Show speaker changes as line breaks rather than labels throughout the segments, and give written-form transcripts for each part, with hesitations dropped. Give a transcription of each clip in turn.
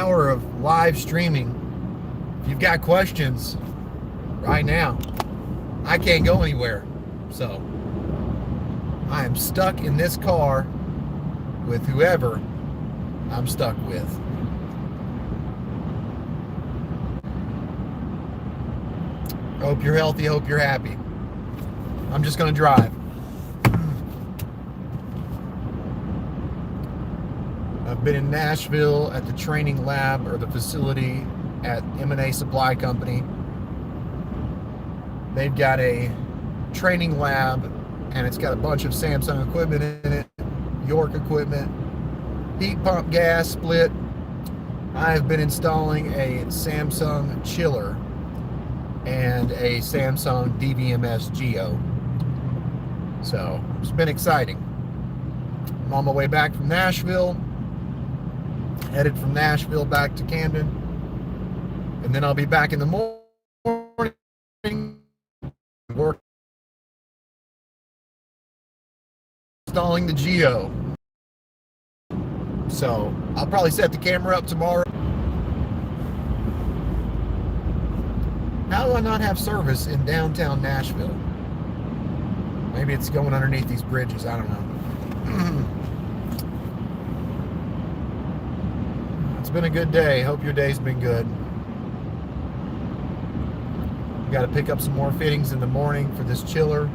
hour of live streaming. If you've got questions right now, I can't go anywhere. So I am stuck in this car with whoever I'm stuck with. Hope you're healthy, hope you're happy. I'm just gonna drive. I've been in Nashville at the training lab or the facility at hvac Supply Company. They've got a training lab and it's got a bunch of Samsung equipment in it, York equipment, heat pump gas split. I have been installing a Samsung chiller and a Samsung DVMS Geo. So it's been exciting. I'm on my way back from Nashville, headed from Nashville back to Camden, and then I'll be back in the morning work installing the Geo. So I'll probably set the camera up tomorrow. How do I not have service in downtown Nashville? Maybe it's going underneath these bridges. I don't know. It's been a good day. Hope your day's been good. Got to pick up some more fittings in the morning for this chiller.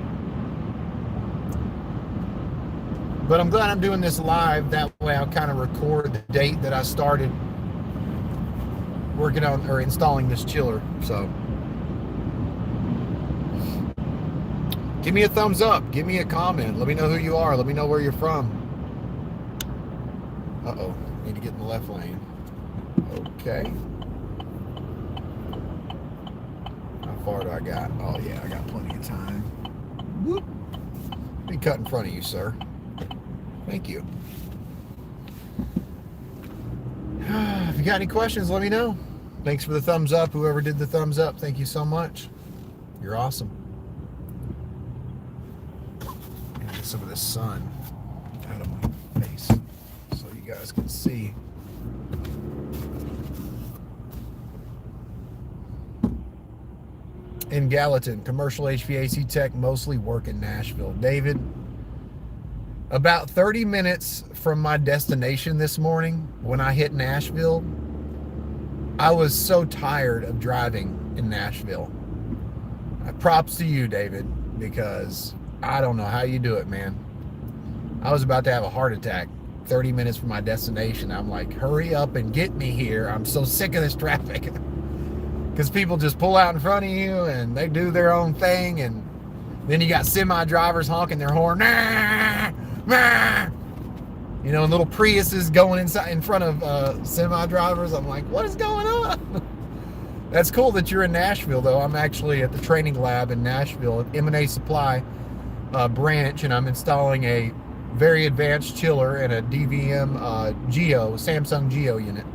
But I'm glad I'm doing this live. That way I'll kind of record the date that I started working on or installing this chiller. So give me a thumbs up. Give me a comment. Let me know who you are. Let me know where you're from. Uh-oh. Need to get in the left lane. Okay. How far do I got? Oh, yeah. I got plenty of time. Whoop. Let me cut in front of you, sir. Thank you. If you got any questions, let me know. Thanks for the thumbs up. Whoever did the thumbs up, thank you so much. You're awesome. Get some of the sun out of my face so you guys can see. In Gallatin, commercial HVAC tech, mostly work in Nashville. David, about 30 minutes from my destination this morning, when I hit Nashville, I was so tired of driving in Nashville. Props to you, David, because I don't know how you do it, man. I was about to have a heart attack 30 minutes from my destination. I'm like, hurry up and get me here. I'm so sick of this traffic. Because people just pull out in front of you and they do their own thing, and then you got semi-drivers honking their horn. Nah, nah. You know, and little Priuses going inside in front of semi-drivers. I'm like, what is going on? That's cool that you're in Nashville, though. I'm actually at the training lab in Nashville at hvac Supply branch, and I'm installing a very advanced chiller and a DVM Geo, Samsung Geo unit.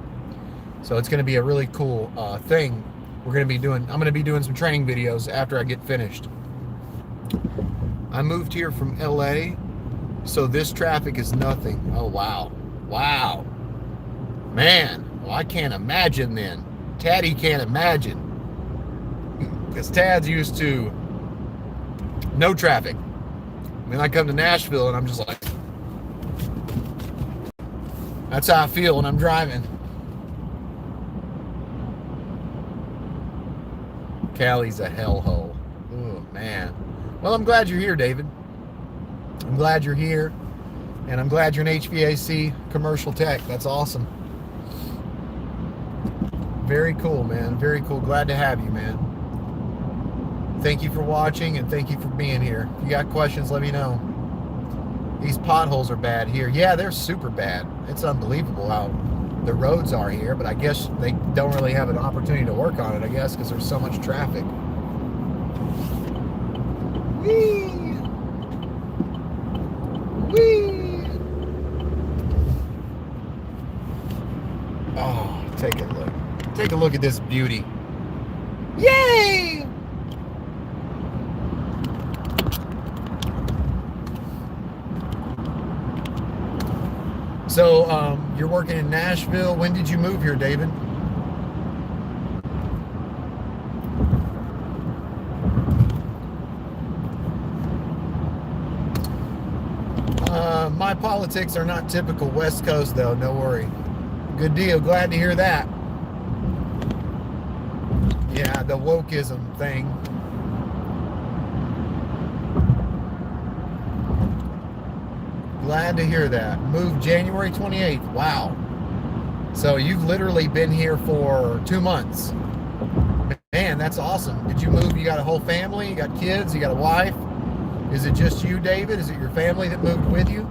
So it's going to be a really cool thing. I'm going to be doing some training videos after I get finished. I moved here from LA, so this traffic is nothing. Oh, wow. Wow. Man, well, I can't imagine then. Taddy can't imagine. Because Tad's used to no traffic. I mean, I come to Nashville and I'm just like, that's how I feel when I'm driving. Cali's a hellhole. Oh, man. Well, I'm glad you're here, David. I'm glad you're here. And I'm glad you're an HVAC commercial tech. That's awesome. Very cool, man. Very cool. Glad to have you, man. Thank you for watching and thank you for being here. If you got questions, let me know. These potholes are bad here. Yeah, they're super bad. It's unbelievable how the roads are here, but I guess they don't really have an opportunity to work on it, I guess, because there's so much traffic. Whee! Whee! Oh, take a look. Take a look at this beauty. Yay! So, You're working in Nashville. When did you move here, David? My politics are not typical West Coast, though. No worry. Good deal. Glad to hear that. Yeah, the wokeism thing. Glad to hear that. Moved January 28th. Wow. So you've literally been here for 2 months. Man, that's awesome. Did you move? You got a whole family? You got kids? You got a wife? Is it just you, David? Is it your family that moved with you?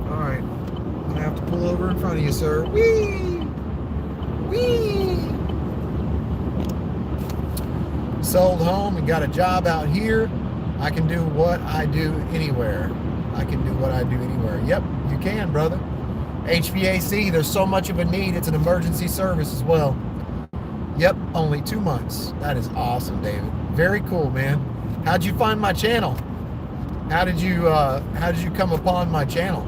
All right. I'm going to have to pull over in front of you, sir. Whee! Whee! Sold home and got a job out here. I can do what I do anywhere. I can do what I do anywhere. Yep, you can, brother. HVAC, there's so much of a need. It's an emergency service as well. Yep, only 2 months. That is awesome, David. Very cool, man. How'd you find my channel? How did you come upon my channel?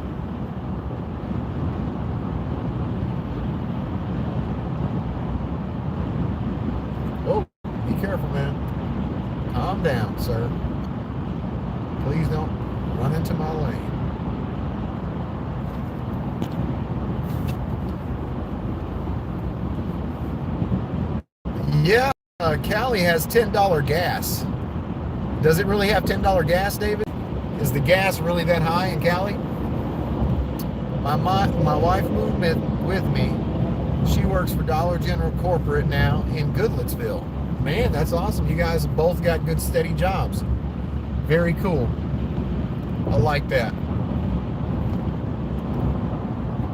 Oh, be careful, man. Calm down, sir. Please don't run into my lane. Yeah, Cali has $10 gas. Does it really have $10 gas, David? Is the gas really that high in Cali? My wife moved with me. She works for Dollar General Corporate now in Goodlettsville. Man, that's awesome. You guys both got good, steady jobs. Very cool. I like that.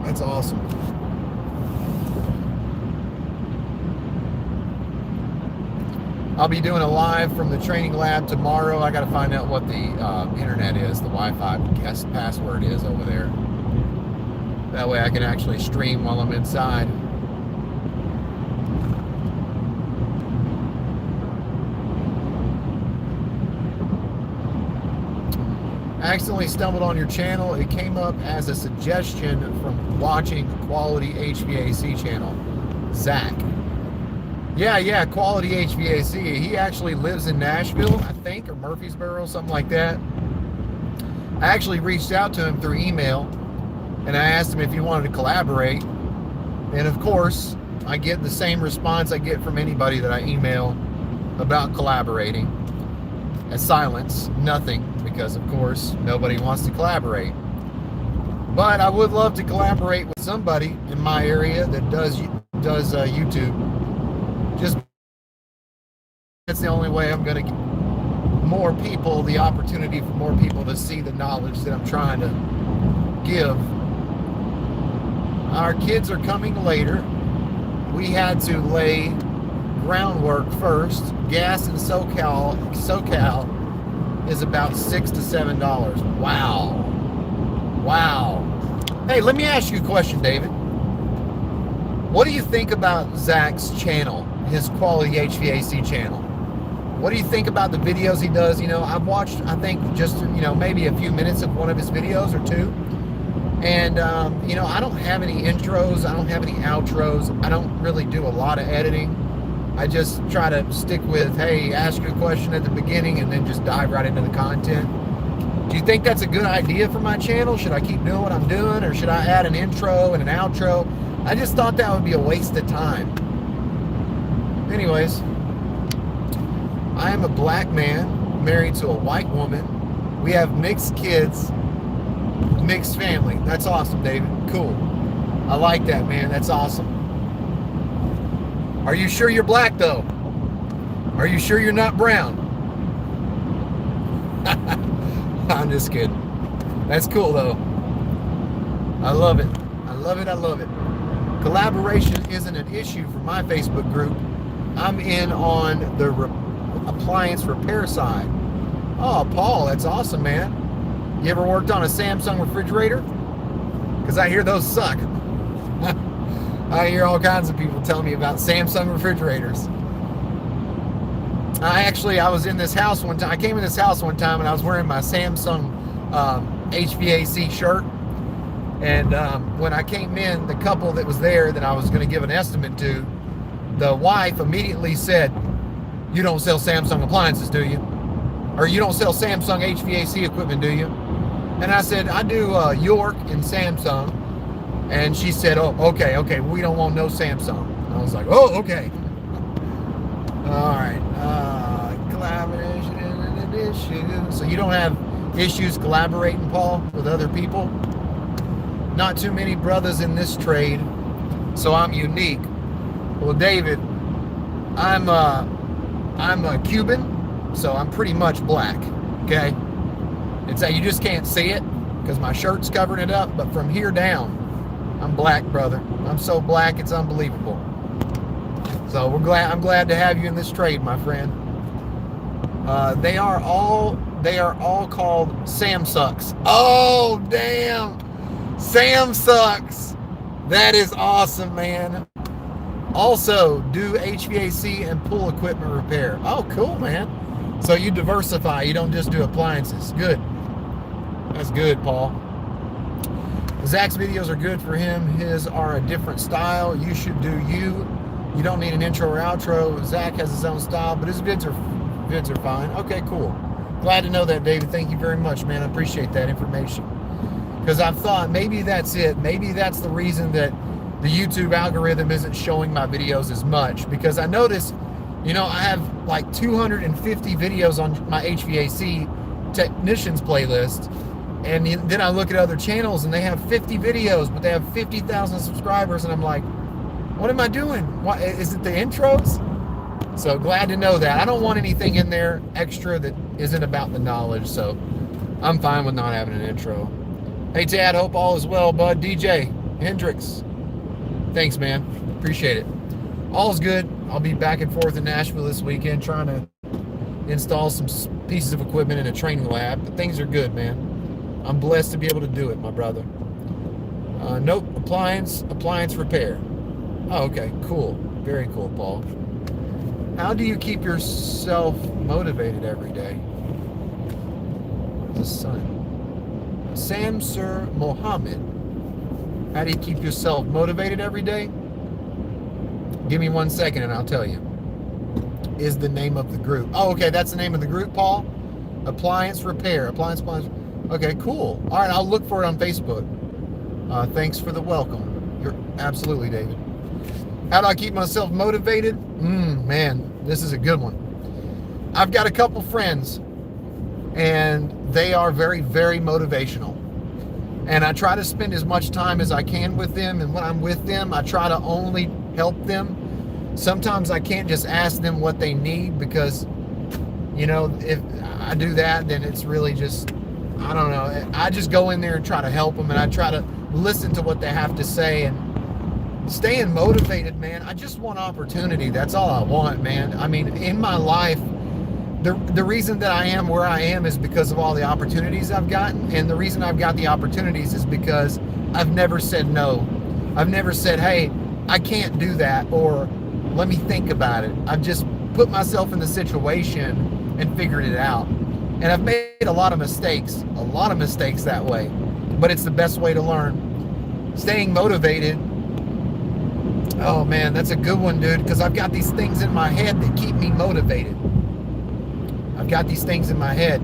That's awesome. I'll be doing a live from the training lab tomorrow. I got to find out what the internet is, the Wi-Fi password is over there. That way I can actually stream while I'm inside. I accidentally stumbled on your channel. It came up as a suggestion from watching Quality HVAC channel. Zach. Yeah, Quality HVAC. He actually lives in Nashville, I think, or Murfreesboro, something like that. I actually reached out to him through email, and I asked him if he wanted to collaborate. And of course, I get the same response I get from anybody that I email about collaborating. A silence, nothing, because of course, nobody wants to collaborate. But I would love to collaborate with somebody in my area that does YouTube. Just that's the only way I'm going to give more people the opportunity for more people to see the knowledge that I'm trying to give. Our kids are coming later. We had to lay groundwork first. Gas in SoCal is about $6 to $7. Wow. Hey, let me ask you a question, David. What do you think about Zach's channel? His Quality HVAC channel. What do you think about the videos he does? I've watched, I think, just, maybe a few minutes of one of his videos or two. And, I don't have any intros. I don't have any outros. I don't really do a lot of editing. I just try to stick with, hey, ask you a question at the beginning and then just dive right into the content. Do you think that's a good idea for my channel? Should I keep doing what I'm doing, or should I add an intro and an outro? I just thought that would be a waste of time. Anyways, I am a black man married to a white woman. We have mixed kids, mixed family. That's awesome, David. Cool. I like that, man. That's awesome. Are you sure you're black, though? Are you sure you're not brown? I'm just kidding. That's cool, though. I love it. I love it. Collaboration isn't an issue for my Facebook group. I'm in on the appliance repair side. Oh, Paul, that's awesome, man. You ever worked on a Samsung refrigerator? Because I hear those suck. I hear all kinds of people tell me about Samsung refrigerators. I was in this house one time. I came in this house one time and I was wearing my Samsung HVAC shirt. And when I came in, the couple that was there that I was going to give an estimate to, the wife immediately said, "You don't sell Samsung appliances, do you? Or you don't sell Samsung HVAC equipment, do you?" And I said, "I do York and Samsung." And she said, "Oh, okay, we don't want no Samsung." And I was like, "Oh, okay." All right. Collaboration and issues. So you don't have issues collaborating, Paul, with other people? Not too many brothers in this trade, so I'm unique. Well, David, I'm a Cuban, so I'm pretty much black. Okay, it's that you just can't see it because my shirt's covering it up. But from here down, I'm black, brother. I'm so black, it's unbelievable. So I'm glad to have you in this trade, my friend. They are all called Samsucks. Oh, damn. Samsucks. That is awesome, man. Also, do HVAC and pool equipment repair. Oh, cool, man. So you diversify. You don't just do appliances. Good. That's good, Paul. Zach's videos are good for him. His are a different style. You should do you. You don't need an intro or outro. Zach has his own style, but his vids are fine. Okay, cool. Glad to know that, David. Thank you very much, man. I appreciate that information. Because I've thought maybe that's it. Maybe that's the reason that the YouTube algorithm isn't showing my videos as much. Because I noticed, I have like 250 videos on my HVAC technicians playlist. And then I look at other channels and they have 50 videos, but they have 50,000 subscribers. And I'm like, what am I doing? What, is it the intros? So glad to know that. I don't want anything in there extra that isn't about the knowledge. So I'm fine with not having an intro. Hey, Tad, hope all is well, bud. DJ Hendricks. Thanks, man. Appreciate it. All's good. I'll be back and forth in Nashville this weekend trying to install some pieces of equipment in a training lab. But things are good, man. I'm blessed to be able to do it, my brother. Nope, appliance repair. Oh, okay, cool. Very cool, Paul. How do you keep yourself motivated every day? The sun. Samsur Mohammed. How do you keep yourself motivated every day? Give me 1 second and I'll tell you. Is the name of the group. Oh, okay, that's the name of the group, Paul. Appliance repair. Appliance. Okay, cool. All right, I'll look for it on Facebook. Thanks for the welcome. You're absolutely, David. How do I keep myself motivated? Man, this is a good one. I've got a couple friends, and they are very, very motivational. And I try to spend as much time as I can with them, and when I'm with them, I try to only help them. Sometimes I can't just ask them what they need because, if I do that, then it's really just, I don't know. I just go in there and try to help them, and I try to listen to what they have to say and staying motivated, man. I just want opportunity. That's all I want, man. I mean, in my life, the reason that I am where I am is because of all the opportunities I've gotten. And the reason I've got the opportunities is because I've never said no. I've never said, hey, I can't do that, or let me think about it. I've just put myself in the situation and figured it out. And I've made a lot of mistakes that way. But it's the best way to learn. Staying motivated. Oh man, that's a good one, dude, because I've got these things in my head that keep me motivated. I've got these things in my head.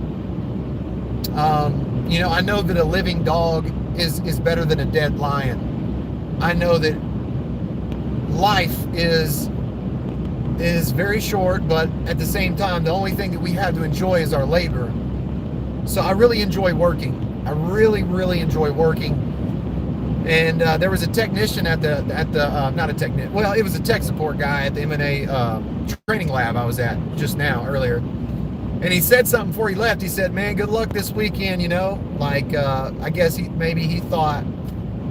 I know that a living dog is better than a dead lion. I know that life is very short, but at the same time, the only thing that we have to enjoy is our labor. So I really enjoy working. I really, really enjoy working. And there was a technician not a technician. Well, it was a tech support guy at the M&A training lab I was at just now, earlier. And he said something before he left. He said, man, good luck this weekend, I guess he thought,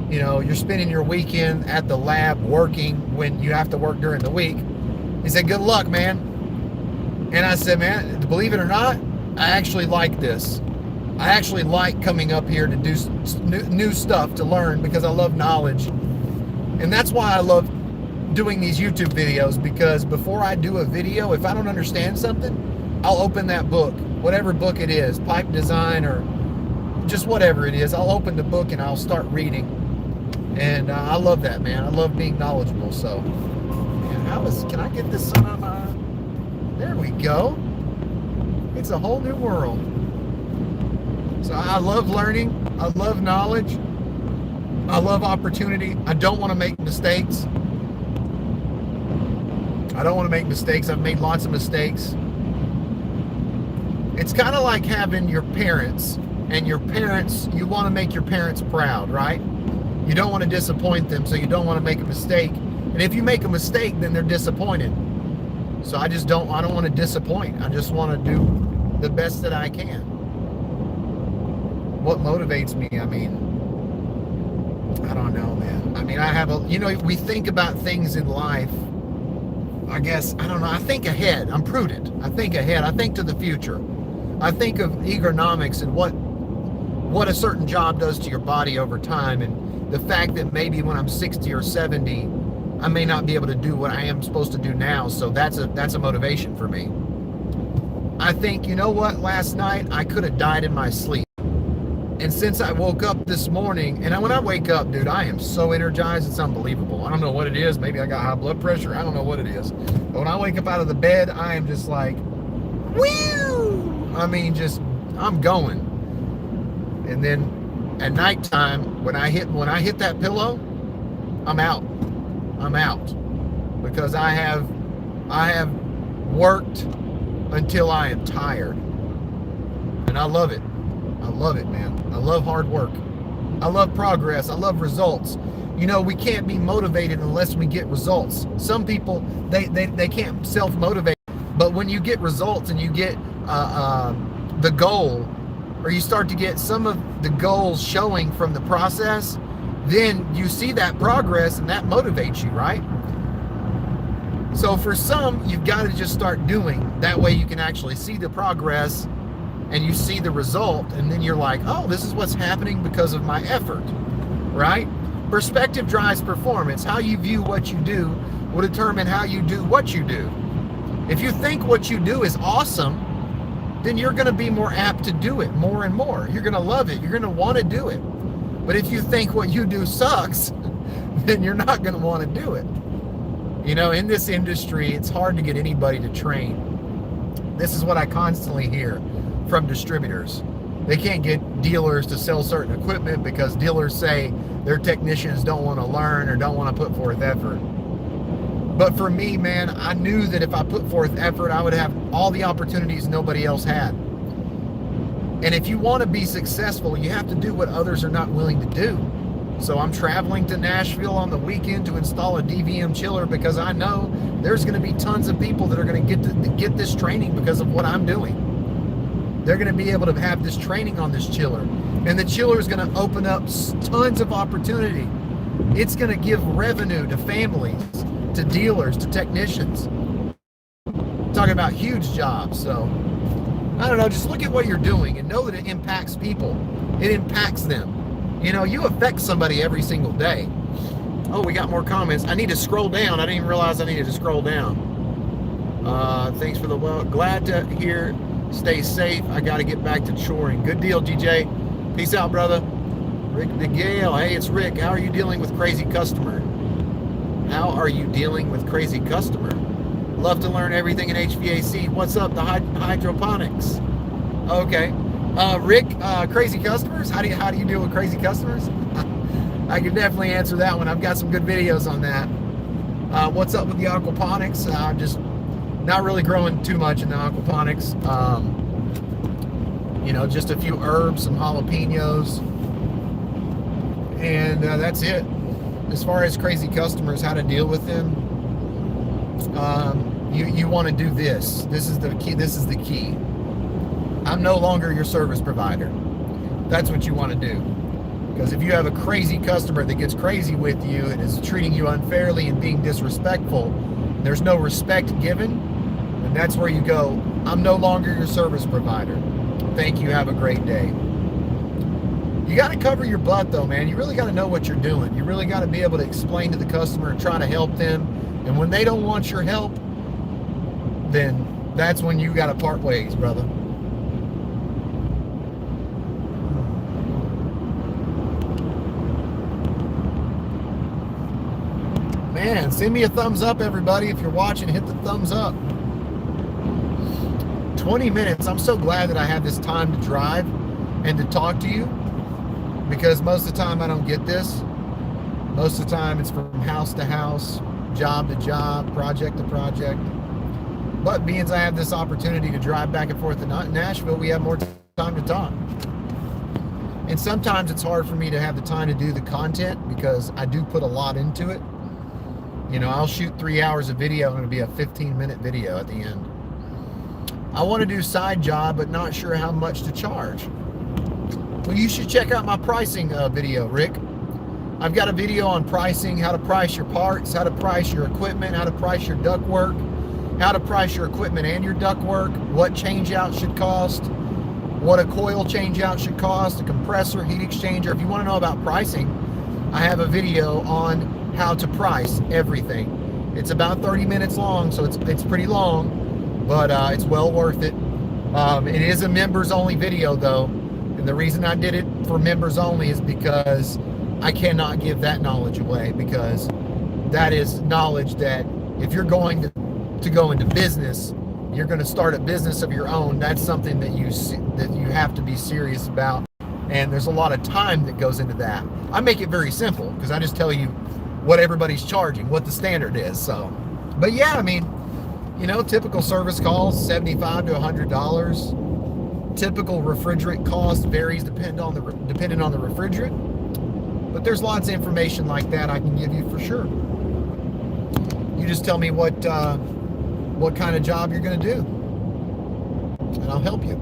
you're spending your weekend at the lab working when you have to work during the week. He said, good luck, man. And I said, man, believe it or not, I actually like this. I actually like coming up here to do new stuff, to learn, because I love knowledge. And that's why I love doing these YouTube videos, because before I do a video, if I don't understand something, I'll open that book, whatever book it is, pipe design or just whatever it is. I'll open the book and I'll start reading. And I love that, man. I love being knowledgeable. So, man, can I get this sun on my... There we go. It's a whole new world. So I love learning. I love knowledge. I love opportunity. I don't want to make mistakes. I don't want to make mistakes. I've made lots of mistakes. It's kind of like having your parents, and your parents, you want to make your parents proud, right? You don't want to disappoint them, so you don't want to make a mistake. And if you make a mistake, then they're disappointed. So I don't want to disappoint. I just want to do the best that I can. What motivates me? I mean, I don't know, man. I mean, we think about things in life. I guess, I don't know. I think ahead. I'm prudent. I think ahead. I think to the future. I think of ergonomics and what a certain job does to your body over time, and the fact that maybe when I'm 60 or 70, I may not be able to do what I am supposed to do now. So that's a motivation for me. I think, you know what? Last night I could have died in my sleep. And since I woke up this morning, and when I wake up, dude, I am so energized, it's unbelievable. I don't know what it is. Maybe I got high blood pressure. I don't know what it is. But when I wake up out of the bed, I am just like, woo! I mean, I'm going. And then at nighttime, when I hit that pillow, I'm out. I'm out. Because I have worked until I am tired. And I love it. I love it, man. I love hard work. I love progress. I love results. You know, we can't be motivated unless we get results. Some people, they can't self-motivate. But when you get results and you get the goal, or you start to get some of the goals showing from the process, then you see that progress and that motivates you, right? So for some, you've got to just start doing. That way you can actually see the progress and you see the result, and then you're like, oh, this is what's happening because of my effort, right? Perspective drives performance. How you view what you do will determine how you do what you do. If you think what you do is awesome, then you're going to be more apt to do it more and more. You're going to love it. You're going to want to do it. But if you think what you do sucks, then you're not going to want to do it. You know, in this industry, it's hard to get anybody to train. This is what I constantly hear from distributors. They can't get dealers to sell certain equipment because dealers say their technicians don't want to learn or don't want to put forth effort. But for me, man, I knew that if I put forth effort, I would have all the opportunities nobody else had. And if you want to be successful, you have to do what others are not willing to do. So I'm traveling to Nashville on the weekend to install a DVM chiller because I know there's going to be tons of people that are going to get this training because of what I'm doing. They're going to be able to have this training on this chiller. And the chiller is going to open up tons of opportunity. It's going to give revenue to families, to dealers, to technicians. Talking about huge jobs. So, I don't know, just look at what you're doing and know that it impacts people. It impacts them. You know, you affect somebody every single day. Oh, we got more comments. I need to scroll down. I didn't even realize I needed to scroll down. Thanks for the well. Glad to hear. Stay safe. I got to get back to choring. Good deal, GJ. Peace out, brother. Rick DeGale. Hey, it's Rick. How are you dealing with crazy customer? How are you dealing with crazy customer? Love to learn everything in HVAC. What's up, the hydroponics? Okay. Rick, crazy customers? How do you deal with crazy customers? I can definitely answer that one. I've got some good videos on that. What's up with the aquaponics? Just not really growing too much in the aquaponics. You know, just a few herbs, some jalapenos, and that's it. As far as crazy customers, how to deal with them, you want to do this. This is the key. This is the key. I'm no longer your service provider. That's what you want to do. Because if you have a crazy customer that gets crazy with you and is treating you unfairly and being disrespectful, and there's no respect given, and that's where you go, I'm no longer your service provider. Thank you. Have a great day. You got to cover your butt, though, man. You really got to know what you're doing. You really got to be able to explain to the customer and try to help them. And when they don't want your help, then that's when you got to part ways, brother. Man, send me a thumbs up, everybody. If you're watching, hit the thumbs up. 20 minutes. I'm so glad that I have this time to drive and to talk to you, because most of the time I don't get this. Most of the time it's from house to house, job to job, project to project. But being as I have this opportunity to drive back and forth to Nashville, we have more time to talk. And sometimes it's hard for me to have the time to do the content because I do put a lot into it. You know, I'll shoot 3 hours of video and it'll be a 15-minute video at the end. I want to do side job, but not sure how much to charge. Well, you should check out my pricing video, Rick. I've got a video on pricing, how to price your parts, how to price your equipment, how to price your ductwork, how to price your equipment and your ductwork, what changeout should cost, what a coil changeout should cost, a compressor, heat exchanger. If you want to know about pricing, I have a video on how to price everything. It's about 30 minutes long, so it's pretty long, but it's well worth it. It is a members only video though, and the reason I did it for members only is because I cannot give that knowledge away, because that is knowledge that if you're going to go into business, you're going to start a business of your own. That's something that you have to be serious about, and there's a lot of time that goes into that. I make it very simple because I just tell you what everybody's charging, what the standard is. So, but yeah, I mean, you know, typical service calls $75 to $100. Typical refrigerant cost varies depending on the refrigerant. But there's lots of information like that I can give you for sure. You just tell me what kind of job you're going to do, and I'll help you.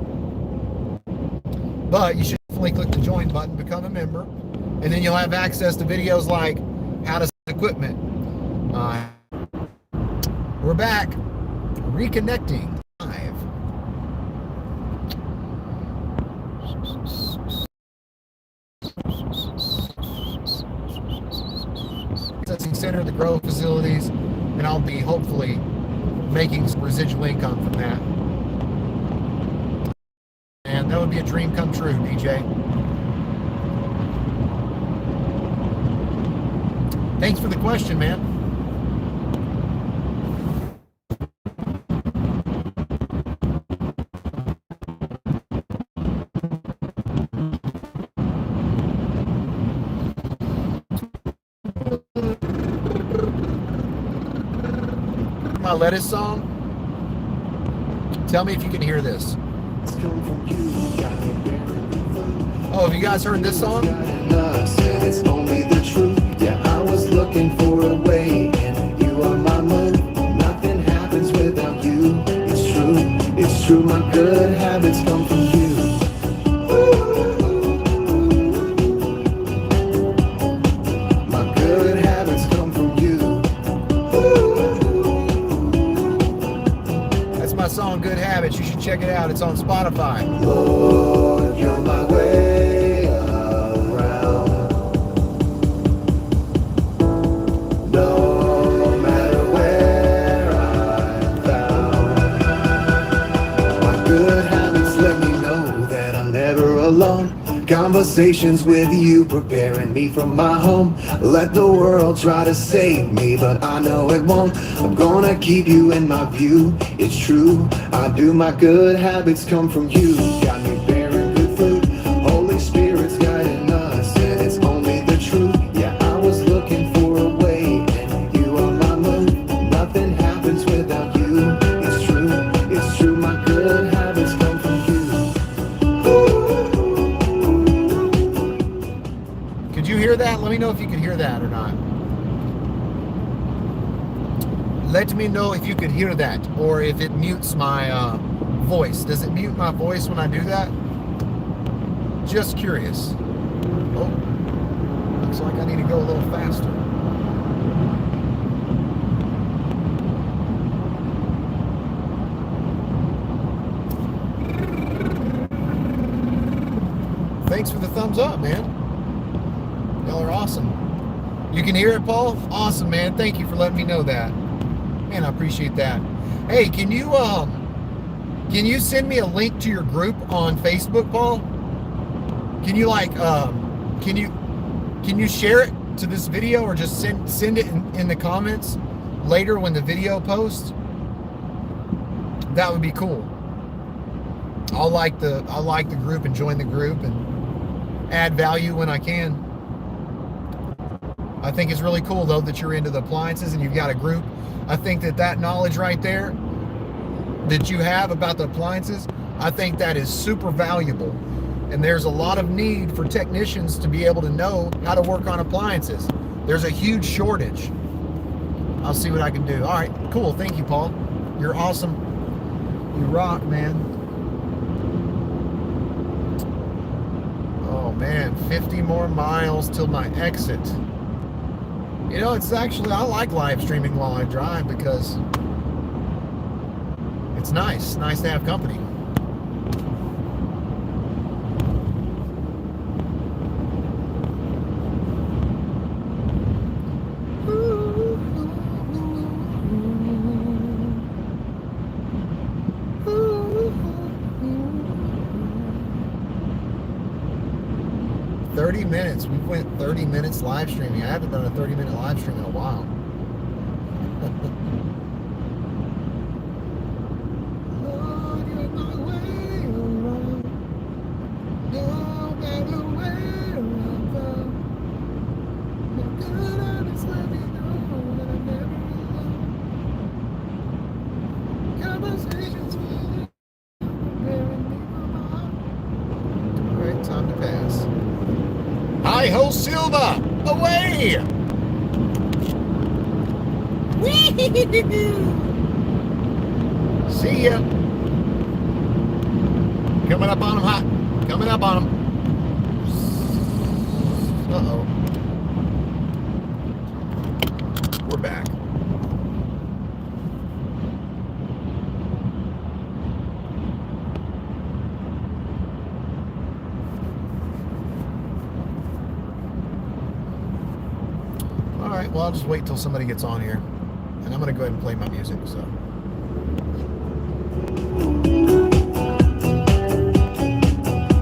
But you should definitely click the join button, become a member, and then you'll have access to videos like how to set equipment. We're back, reconnecting live. Processing center, the grow facilities, and I'll be hopefully making some residual income from that. And that would be a dream come true, DJ. Thanks for the question, man. My lettuce song. Tell me if you can hear this. Oh, have you guys heard this song? It's only the truth. Yeah, I was looking for a way, and you are my moon. Nothing happens without you. It's true. My good habits come from you. My good habits come from you. That's my song, Good Habits. You should check it out. It's on Spotify. Lord, you're my way around. No matter where I'm found, my good habits let me know that I'm never alone. Conversations with you preparing me for my home. Let the world try to save me, but I know it won't. I'm gonna keep you in my view. It's true, I do. My good habits come from you. Got me bearing good fruit. Holy Spirit's guiding us, and it's only the truth. Yeah, I was looking for a way, and you are my moon. Nothing happens without you. It's true, my good habits come from you. Could you hear that? Let me know if you could hear that or not. Let me know if you could hear that, or if it mutes my voice. Does it mute my voice when I do that? Just curious. Oh, looks like I need to go a little faster. Thanks for the thumbs up, man. Y'all are awesome. You can hear it, Paul? Awesome, man. Thank you for letting me know that. Man, I appreciate that. Hey, can you send me a link to your group on Facebook, Paul? Can you can you share it to this video, or just send it in the comments later when the video posts, that would be cool. I'll like the group and join the group and add value when I can. I think it's really cool though that you're into the appliances and you've got a group. I think that knowledge right there that you have about the appliances, I think that is super valuable. And there's a lot of need for technicians to be able to know how to work on appliances. There's a huge shortage. I'll see what I can do. All right, cool. Thank you, Paul. You're awesome. You rock, man. Oh, man. 50 more miles till my exit. You know, it's actually, I like live streaming while I drive because it's nice. It's nice to have company. Minutes. We went 30 minutes live streaming. I haven't done a 30-minute live stream in a while. Lord, you're my way around. No matter where I go. No good honest, let me know that I'm never alone. Conversations with you, preparing me for my heart. All right, time to pass. Hi-ho, Silva! Away! See ya! Coming up on him hot. Coming up on him. Uh-oh. We're back. Well, I'll just wait till somebody gets on here, and I'm going to go ahead and play my music, so.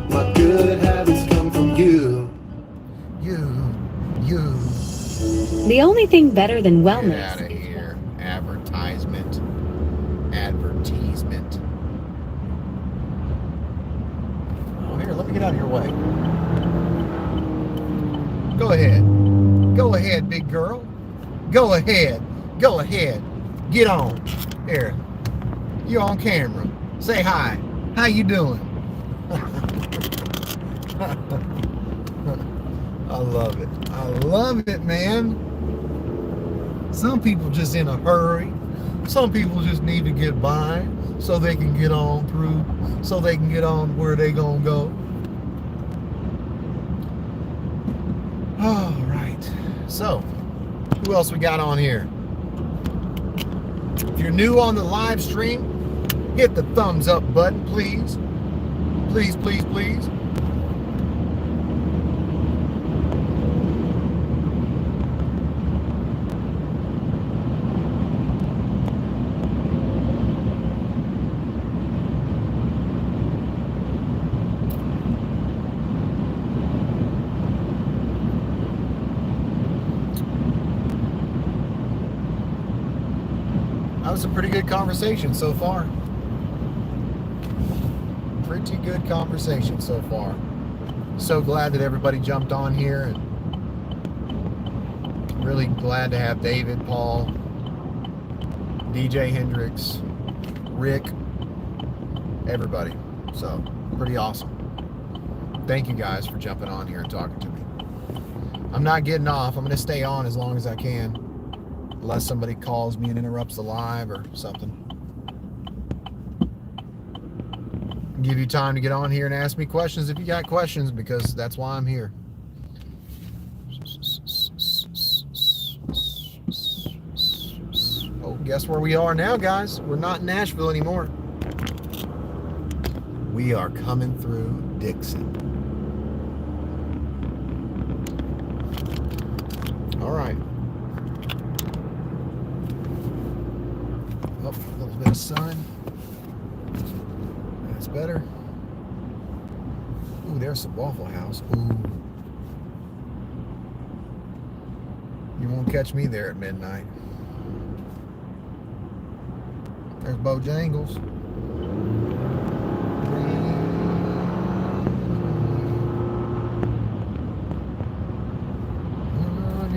My good habits come from you.
The only thing better than wellness.
Get out of here. Advertisement. Oh, here, let me get out of your way. Go ahead. Go ahead, big girl. Go ahead. Go ahead. Get on. Here. You're on camera. Say hi. How you doing? I love it. I love it, man. Some people just in a hurry. Some people just need to get by so they can get on through, so they can get on where they gonna go. All right. So, who else we got on here? If you're new on the live stream, hit the thumbs up button, please. Please, please, please. That was a pretty good conversation so far. Pretty good conversation so far. So glad that everybody jumped on here, and really glad to have David, Paul, DJ Hendricks, Rick, everybody. So pretty awesome. Thank you guys for jumping on here and talking to me. I'm not getting off. I'm going to stay on as long as I can, unless somebody calls me and interrupts the live or something. Give you time to get on here and ask me questions if you got questions, because that's why I'm here. Oh, guess where we are now, guys? We're not in Nashville anymore. We are coming through Dixon. All right. Oh, a little bit of sun. That's better. Ooh, there's some Waffle House. Ooh. You won't catch me there at midnight. There's Bojangles.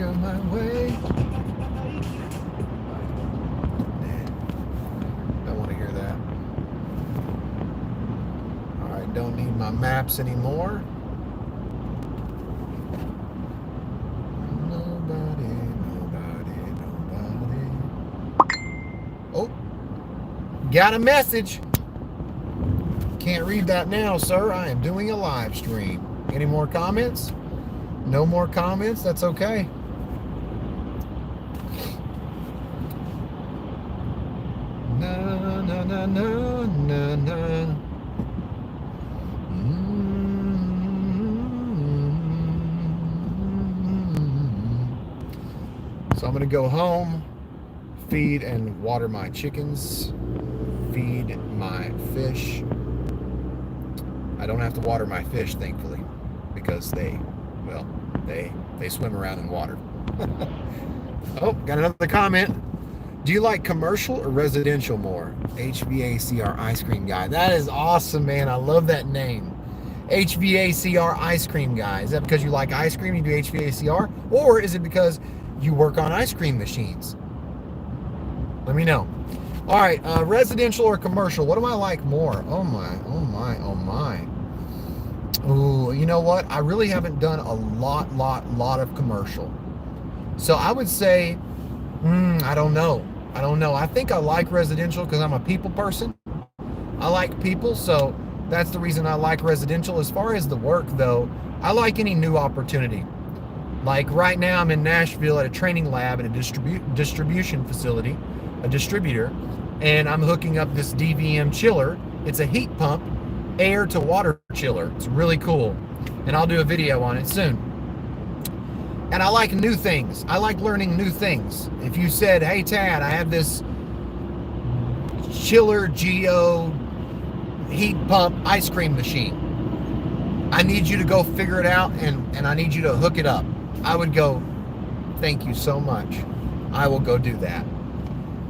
On my way. Don't want to hear that. Alright, don't need my maps anymore. Nobody. Oh, got a message. Can't read that now, sir. I am doing a live stream. Any more comments? No more comments? That's okay. Na na na na na na. So I'm gonna go home, feed and water my chickens, feed my fish. I don't have to water my fish, thankfully, because they swim around in water. Oh, got another comment. Do you like commercial or residential more? HVACR ice cream guy. That is awesome, man. I love that name. HVACR ice cream guy. Is that because you like ice cream, you do HVACR? Or is it because you work on ice cream machines? Let me know. All right, residential or commercial? What do I like more? Oh my. Ooh, you know what? I really haven't done a lot of commercial. So I would say, I don't know. I think I like residential because I'm a people person. I like people, so that's the reason I like residential. As far as the work, though, I like any new opportunity. Like right now, I'm in Nashville at a training lab at a distribution facility, a distributor, and I'm hooking up this DVM chiller. It's a heat pump, air to water chiller. It's really cool, and I'll do a video on it soon. And I like new things. I like learning new things. If you said, hey, Tad, I have this chiller geo heat pump ice cream machine. I need you to go figure it out, and I need you to hook it up. I would go, thank you so much. I will go do that.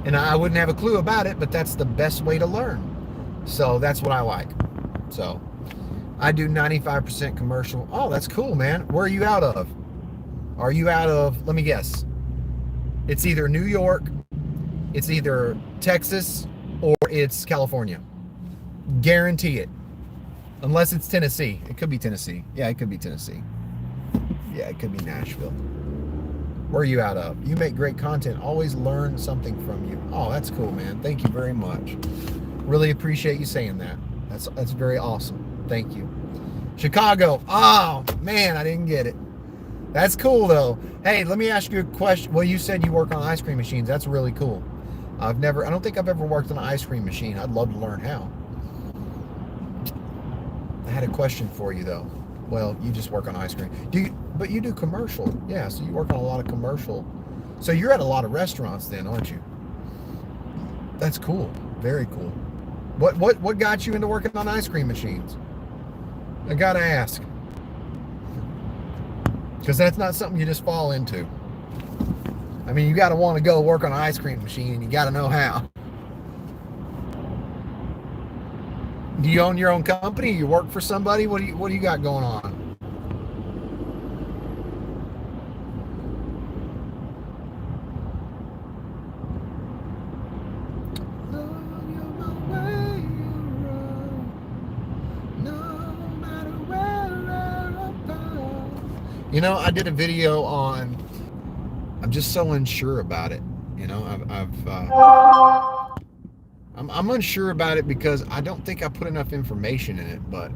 And I wouldn't have a clue about it, but that's the best way to learn. So that's what I like. So I do 95% commercial. Oh, that's cool, man. Where are you out of? Are you out of, let me guess. It's either New York, it's either Texas, or it's California. Guarantee it. Unless it's Tennessee. It could be Tennessee. Yeah, it could be Tennessee. Yeah, it could be Nashville. Where are you out of? You make great content. Always learn something from you. Oh, that's cool, man. Thank you very much. Really appreciate you saying that. That's very awesome. Thank you. Chicago. Oh, man, I didn't get it. That's cool, though. Hey, let me ask you a question. Well, you said you work on ice cream machines. That's really cool. I don't think I've ever worked on an ice cream machine. I'd love to learn how. I had a question for you, though. Well, you just work on ice cream. But you do commercial. Yeah, so you work on a lot of commercial. So you're at a lot of restaurants then, aren't you? That's cool. Very cool. What got you into working on ice cream machines? I gotta ask. Because that's not something you just fall into. I mean, you gotta want to go work on an ice cream machine, and you gotta know how. Do you own your own company? You work for somebody? What do you got going on? You know, I did a video on, I'm just so unsure about it. You know, I'm unsure about it because I don't think I put enough information in it, but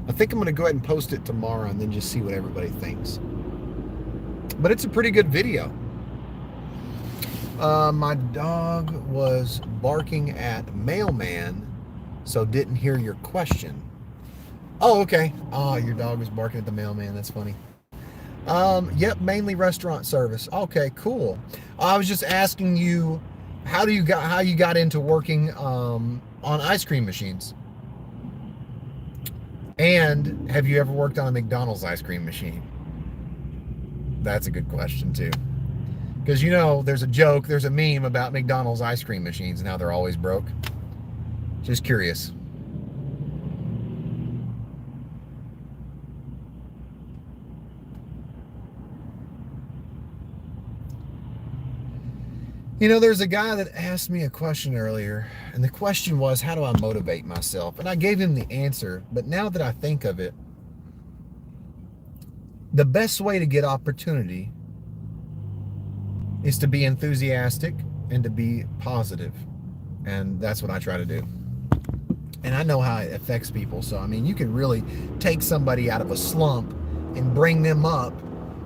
I think I'm going to go ahead and post it tomorrow and then just see what everybody thinks. But it's a pretty good video. My dog was barking at mailman, so didn't hear your question. Oh, okay. Oh, your dog was barking at the mailman. That's funny. Yep, mainly restaurant service. Okay, cool. I was just asking you how you got into working on ice cream machines. And have you ever worked on a McDonald's ice cream machine? That's a good question too. Because you know, there's a joke, there's a meme about McDonald's ice cream machines and how they're always broke. Just curious. You know, there's a guy that asked me a question earlier, and the question was, how do I motivate myself? And I gave him the answer, but now that I think of it, the best way to get opportunity is to be enthusiastic and to be positive. And that's what I try to do. And I know how it affects people. So, I mean, you can really take somebody out of a slump and bring them up.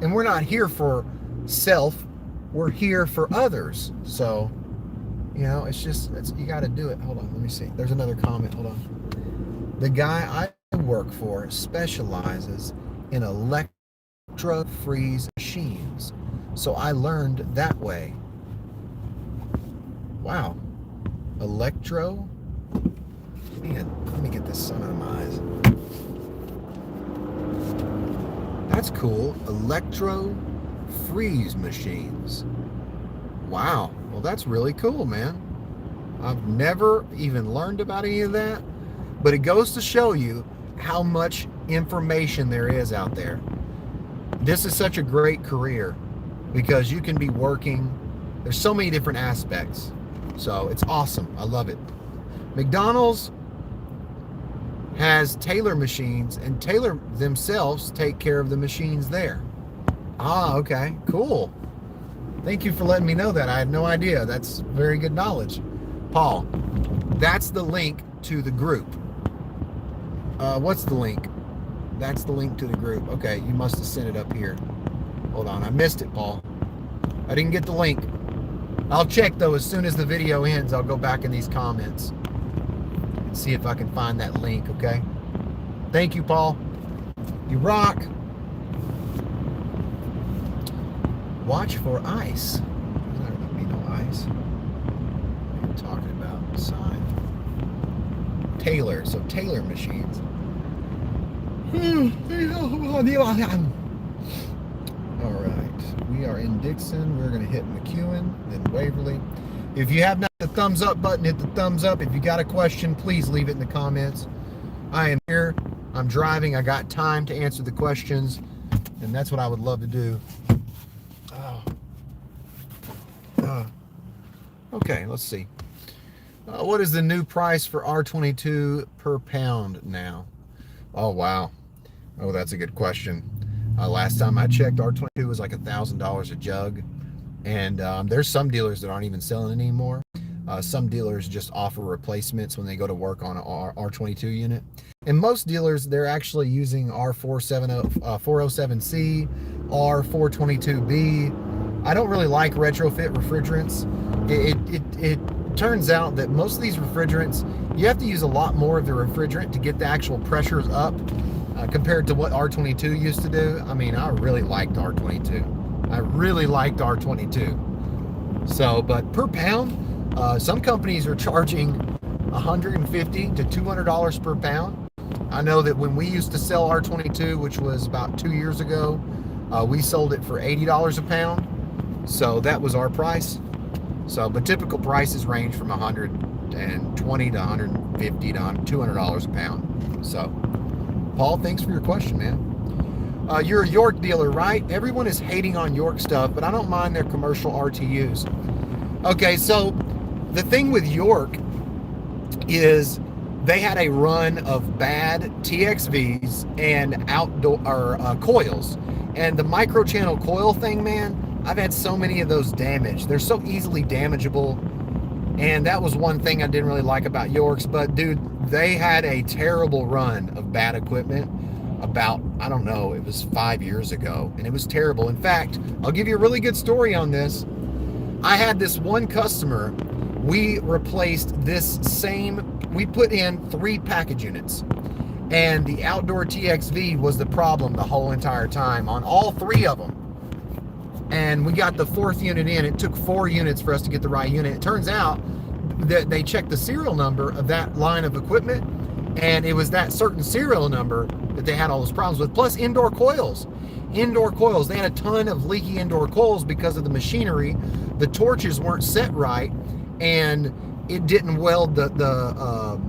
And we're not here for self, we're here for others. So, you know, you got to do it. Hold on, let me see. There's another comment. Hold on. The guy I work for specializes in electro-freeze machines. So I learned that way. Wow. Electro? Man, let me get this sun out of my eyes. That's cool. Electro freeze machines. Wow. Well, that's really cool, man. I've never even learned about any of that, but it goes to show you how much information there is out there. This is such a great career because you can be working. There's so many different aspects. So it's awesome. I love it. McDonald's has Taylor machines, and Taylor themselves take care of the machines there. Ah, okay, cool. Thank you for letting me know that. I had no idea. That's very good knowledge. Paul, that's the link to the group. What's the link? That's the link to the group. Okay, you must have sent it up here. Hold on, I missed it, Paul. I didn't get the link. I'll check though as soon as the video ends. I'll go back in these comments and see if I can find that link, okay? Thank you, Paul. You rock. Watch for ice. There's not going to be no ice. What are you talking about? Sign. Taylor. So Taylor machines. All right. We are in Dixon. We're going to hit McEwen, then Waverly. If you have not hit the thumbs up button, hit the thumbs up. If you got a question, please leave it in the comments. I am here. I'm driving. I got time to answer the questions, and that's what I would love to do. Okay, let's see. What is the new price for R22 per pound now? Oh, wow. Oh, that's a good question. Last time I checked, R22 was like $1,000 a jug. And there's some dealers that aren't even selling it anymore. Some dealers just offer replacements when they go to work on an R22 unit. And most dealers, they're actually using R407C, R422B. I don't really like retrofit refrigerants. It turns out that most of these refrigerants, you have to use a lot more of the refrigerant to get the actual pressures up compared to what R22 used to do. I mean, I really liked R22. I really liked R22. So, but per pound, some companies are charging $150 to $200 per pound. I know that when we used to sell R22, which was about 2 years ago, we sold it for $80 a pound. So that was our price. So, but typical prices range from $120 to $150 to $200 a pound. So, Paul, thanks for your question, man. You're a York dealer, right? Everyone is hating on York stuff, but I don't mind their commercial RTUs. Okay, so the thing with York is they had a run of bad TXVs and outdoor coils. And the micro-channel coil thing, man, I've had so many of those damaged. They're so easily damageable. And that was one thing I didn't really like about Yorks. But, dude, they had a terrible run of bad equipment about, I don't know, it was 5 years ago. And it was terrible. In fact, I'll give you a really good story on this. I had this one customer. We replaced we put in 3 package units. And the outdoor TXV was the problem the whole entire time on all 3 of them. And we got the 4th unit in. It took 4 units for us to get the right unit. It turns out that they checked the serial number of that line of equipment, and it was that certain serial number that they had all those problems with, plus indoor coils. indoor coils. They had a ton of leaky indoor coils because of the machinery. The torches weren't set right, and it didn't weld the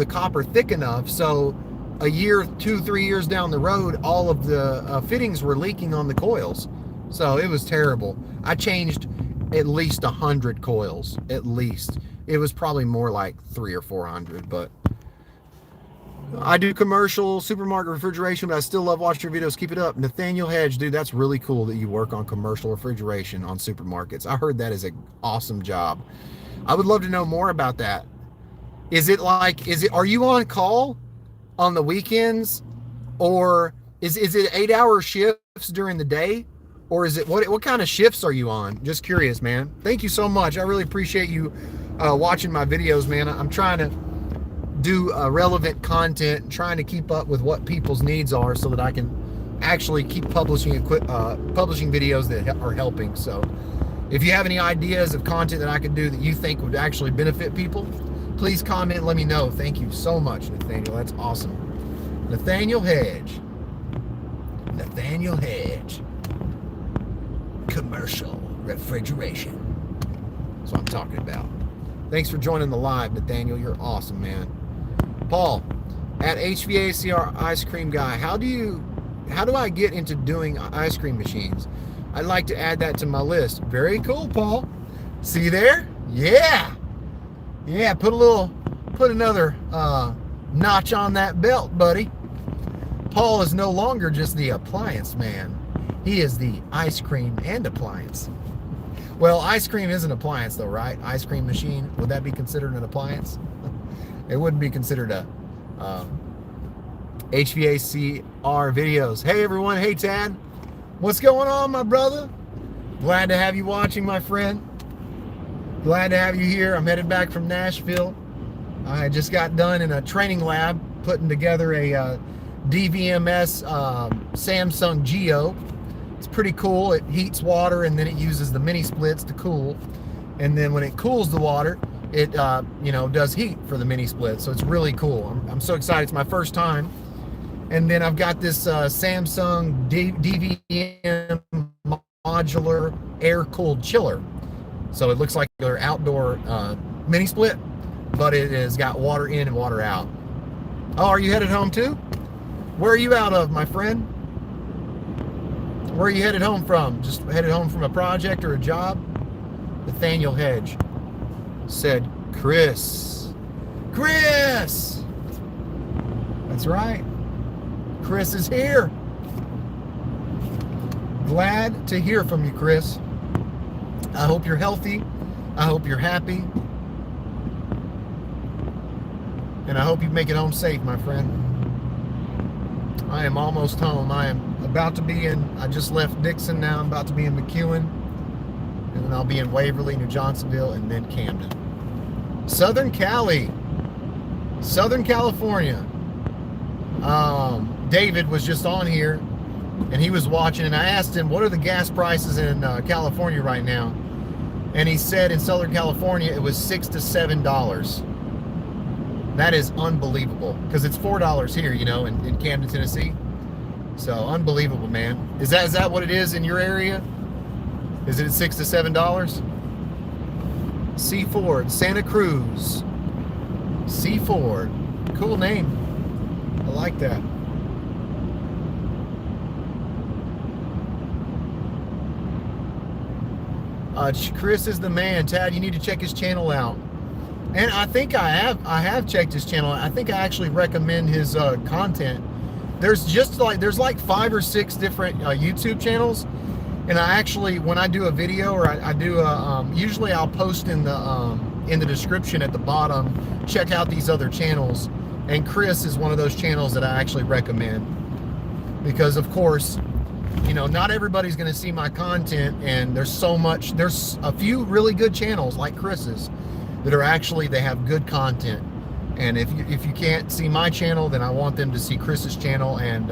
copper thick enough. So a year, 2-3 years down the road, all of the fittings were leaking on the coils. So it was terrible. I changed at least 100 coils, at least. It was probably more like 300 or 400, but I do commercial supermarket refrigeration, but I still love watching your videos. Keep it up. Nathaniel Hedge, dude, that's really cool that you work on commercial refrigeration on supermarkets. I heard that is an awesome job. I would love to know more about that. Are you on call on the weekends, or is it 8-hour shifts during the day, or is it, what kind of shifts are you on? Just curious, man. Thank you so much. I really appreciate you watching my videos, man. I'm trying to do relevant content and trying to keep up with what people's needs are so that I can actually keep publishing videos that are helping. So if you have any ideas of content that I could do that you think would actually benefit people, please comment and let me know. Thank you so much, Nathaniel. That's awesome. Nathaniel Hedge. Nathaniel Hedge. Commercial refrigeration. That's what I'm talking about. Thanks for joining the live, Nathaniel. You're awesome, man. Paul, at HVACR Ice Cream Guy, how do I get into doing ice cream machines? I'd like to add that to my list. Very cool, Paul. See there? Yeah. Yeah, put another notch on that belt, buddy. Paul is no longer just the appliance man. He is the ice cream and appliance. Well, ice cream is an appliance though, right? Ice cream machine, would that be considered an appliance? It wouldn't be considered a HVACR videos. Hey everyone, hey Tad. What's going on, my brother? Glad to have you watching, my friend. Glad to have you here. I'm headed back from Nashville. I just got done in a training lab putting together a DVMS Samsung Geo. It's pretty cool. It heats water and then it uses the mini splits to cool. And then when it cools the water, it does heat for the mini split. So it's really cool. I'm so excited. It's my first time. And then I've got this Samsung DVM modular air-cooled chiller. So it looks like their outdoor mini split, but it has got water in and water out. Oh, are you headed home too? Where are you out of, my friend? Where are you headed home from? Just headed home from a project or a job? Nathaniel Hedge said, Chris. Chris! That's right. Chris is here. Glad to hear from you, Chris. I hope you're healthy. I hope you're happy. And I hope you make it home safe, my friend. I am almost home. I am about to be I just left Dixon now. I'm about to be in McEwen. And then I'll be in Waverly, New Johnsonville, and then Camden. Southern California. David was just on here, and he was watching, and I asked him, what are the gas prices in California right now? And he said in Southern California, it was $6 to $7. That is unbelievable, because it's $4 here, in Camden, Tennessee. So unbelievable, man. Is that what it is in your area? Is it at $6 to $7? C Ford, Santa Cruz. C Ford, cool name. I like that. Chris is the man. Tad, you need to check his channel out. And I think I have checked his channel. I think I actually recommend his content. There's like 5 or 6 different YouTube channels, and I actually, when I do a video or I do usually I'll post in the description at the bottom, check out these other channels, and Chris is one of those channels that I actually recommend, because of course, not everybody's going to see my content, and there's a few really good channels like Chris's that are actually, they have good content. And if you can't see my channel, then I want them to see Chris's channel. And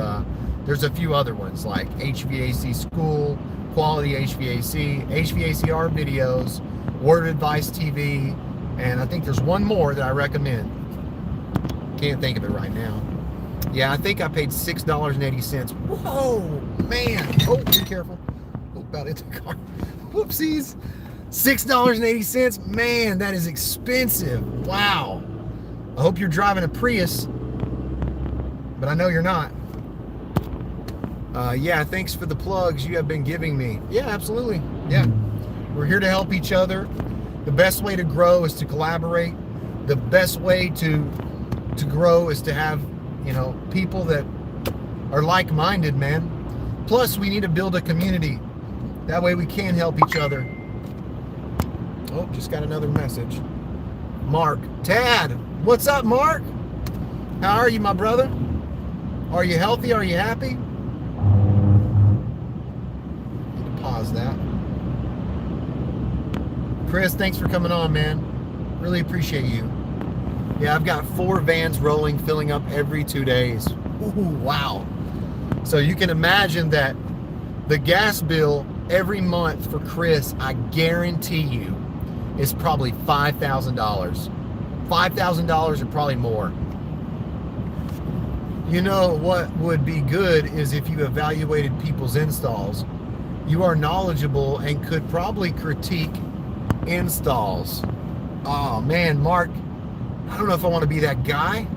there's a few other ones like HVAC School, Quality HVAC, HVACR videos, Word Advice TV, and I think there's one more that I recommend. Can't think of it right now. Yeah, I think I paid $6.80. Whoa, man. Oh, be careful. Oh, about into the car. Whoopsies. $6.80. Man, that is expensive. Wow. I hope you're driving a Prius, but I know you're not. Yeah, thanks for the plugs you have been giving me. Yeah, absolutely. Yeah. We're here to help each other. The best way to grow is to collaborate. The best way to grow is to have, people that are like-minded, man. Plus, we need to build a community. That way we can help each other. Oh, just got another message. Mark. Tad. What's up, Mark? How are you, my brother? Are you healthy? Are you happy? Need to pause that. Chris, thanks for coming on, man. Really appreciate you. Yeah, I've got 4 vans rolling, filling up every 2 days. Ooh, wow. So you can imagine that the gas bill every month for Chris, I guarantee you, is probably $5,000. $5,000 or probably more. You know what would be good is if you evaluated people's installs. You are knowledgeable and could probably critique installs. Oh man, Mark, I don't know if I want to be that guy.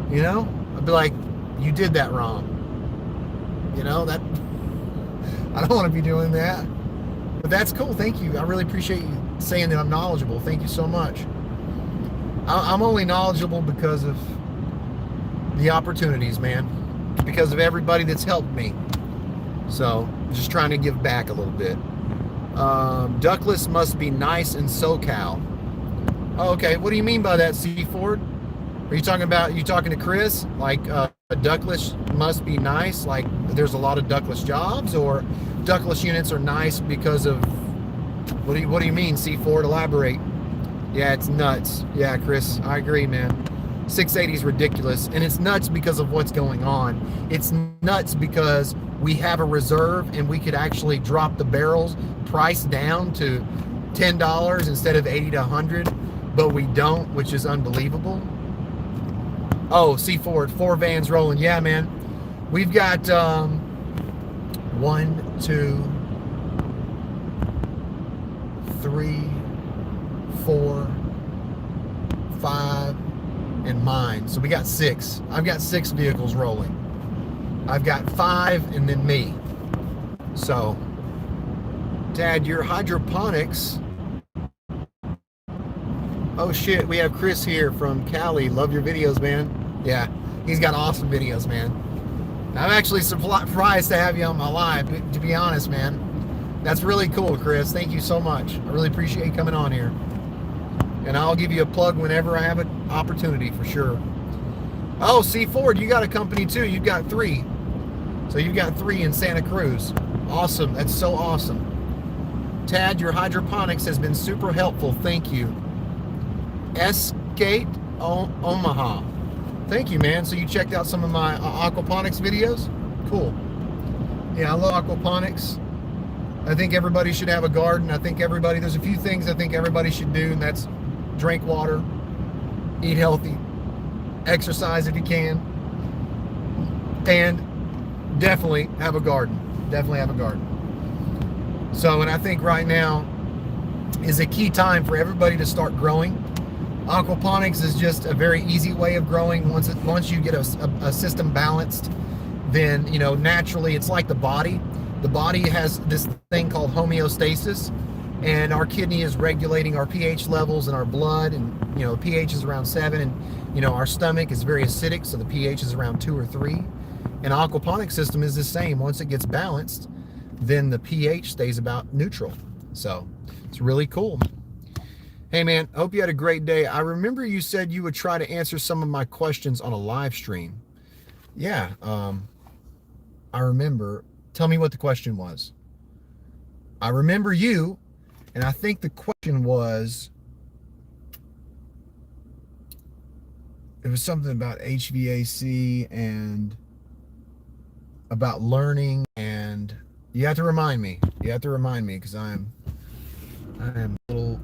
I'd be like, you did that wrong. That I don't want to be doing that. But that's cool. Thank you. I really appreciate you saying that I'm knowledgeable. Thank you so much. I'm only knowledgeable because of the opportunities, man. Because of everybody that's helped me. So, just trying to give back a little bit. Ductless must be nice in SoCal. Oh, okay. What do you mean by that, C. Ford? Are you talking to Chris? Like, ductless must be nice? Like, there's a lot of ductless jobs? Or ductless units are nice because of... What do you mean, C. Ford? Elaborate. Yeah, it's nuts. Yeah, Chris, I agree, man. 680 is ridiculous. And it's nuts because of what's going on. It's nuts because we have a reserve and we could actually drop the barrels price down to $10 instead of 80 to 100, but we don't, which is unbelievable. Oh, C. Ford, 4 vans rolling. Yeah, man. We've got 1, 2, 3, 4, 5, and mine. So we got 6. I've got 6 vehicles rolling. I've got 5 and then me. So, Dad, your hydroponics. Oh shit, we have Chris here from Cali. Love your videos, man. Yeah, he's got awesome videos, man. I'm actually surprised to have you on my live, to be honest, man. That's really cool, Chris. Thank you so much. I really appreciate you coming on here. And I'll give you a plug whenever I have an opportunity, for sure. Oh, C. Ford, you got a company too. You've got 3. So you've got 3 in Santa Cruz. Awesome. That's so awesome. Tad, your hydroponics has been super helpful. Thank you. Skate Omaha. Thank you, man. So you checked out some of my aquaponics videos? Cool. Yeah, I love aquaponics. I think everybody should have a garden. There's a few things I think everybody should do, and that's drink water, eat healthy, exercise if you can, and definitely have a garden. Definitely have a garden. So, and I think right now is a key time for everybody to start growing. Aquaponics is just a very easy way of growing. Once you get a system balanced, then naturally it's like the body. The body has this thing called homeostasis, and our kidney is regulating our pH levels in our blood, and pH is around 7, and our stomach is very acidic, so the pH is around 2 or 3. And aquaponic system is the same. Once it gets balanced, then the pH stays about neutral. So it's really cool. Hey man, hope you had a great day. I remember you said you would try to answer some of my questions on a live stream. Yeah, I remember. Tell me what the question was. I remember you, and I think the question was, it was something about HVAC and about learning, and you have to remind me. You have to remind me, because I am a little,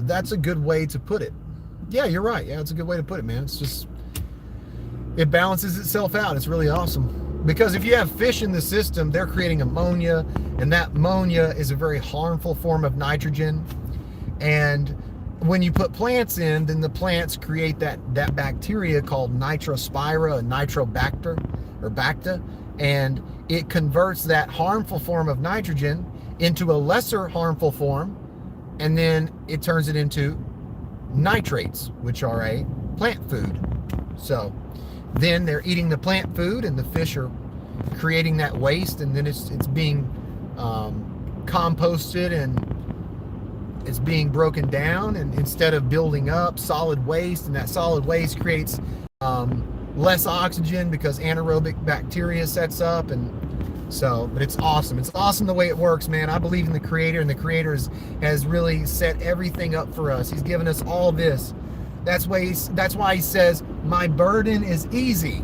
that's a good way to put it. Yeah, you're right. Yeah, it's a good way to put it, man. It's just, it balances itself out. It's really awesome. Because if you have fish in the system, they're creating ammonia, and that ammonia is a very harmful form of nitrogen. And when you put plants in, then the plants create that bacteria called nitrospira and nitrobacter or bacta, and it converts that harmful form of nitrogen into a lesser harmful form, and then it turns it into nitrates, which are a plant food. So then they're eating the plant food, and the fish are creating that waste, and then it's being composted, and it's being broken down, and instead of building up solid waste, and that solid waste creates less oxygen because anaerobic bacteria sets up. And so, but it's awesome. It's awesome the way it works, man. I believe in the Creator, and the Creator has really set everything up for us. He's given us all this. That's why he says, my burden is easy.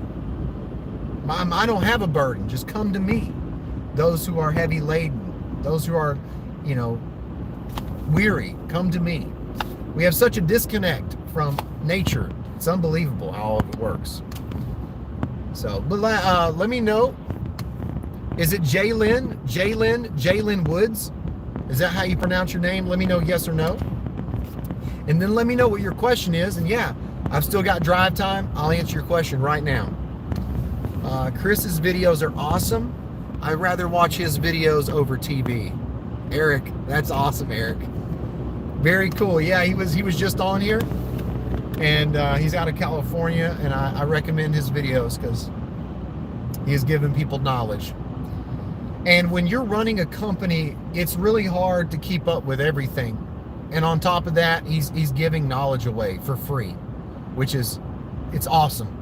I don't have a burden. Just come to me. Those who are heavy laden, those who are, weary, come to me. We have such a disconnect from nature. It's unbelievable how all of it works. So, but let me know. Is it Jalen Woods? Is that how you pronounce your name? Let me know yes or no. And then let me know what your question is. And yeah, I've still got drive time. I'll answer your question right now. Chris's videos are awesome. I'd rather watch his videos over TV. Eric, that's awesome, Eric. Very cool. Yeah, he was just on here, and he's out of California, and I recommend his videos because he is giving people knowledge. And when you're running a company, it's really hard to keep up with everything. And on top of that, he's giving knowledge away for free, which is, it's awesome.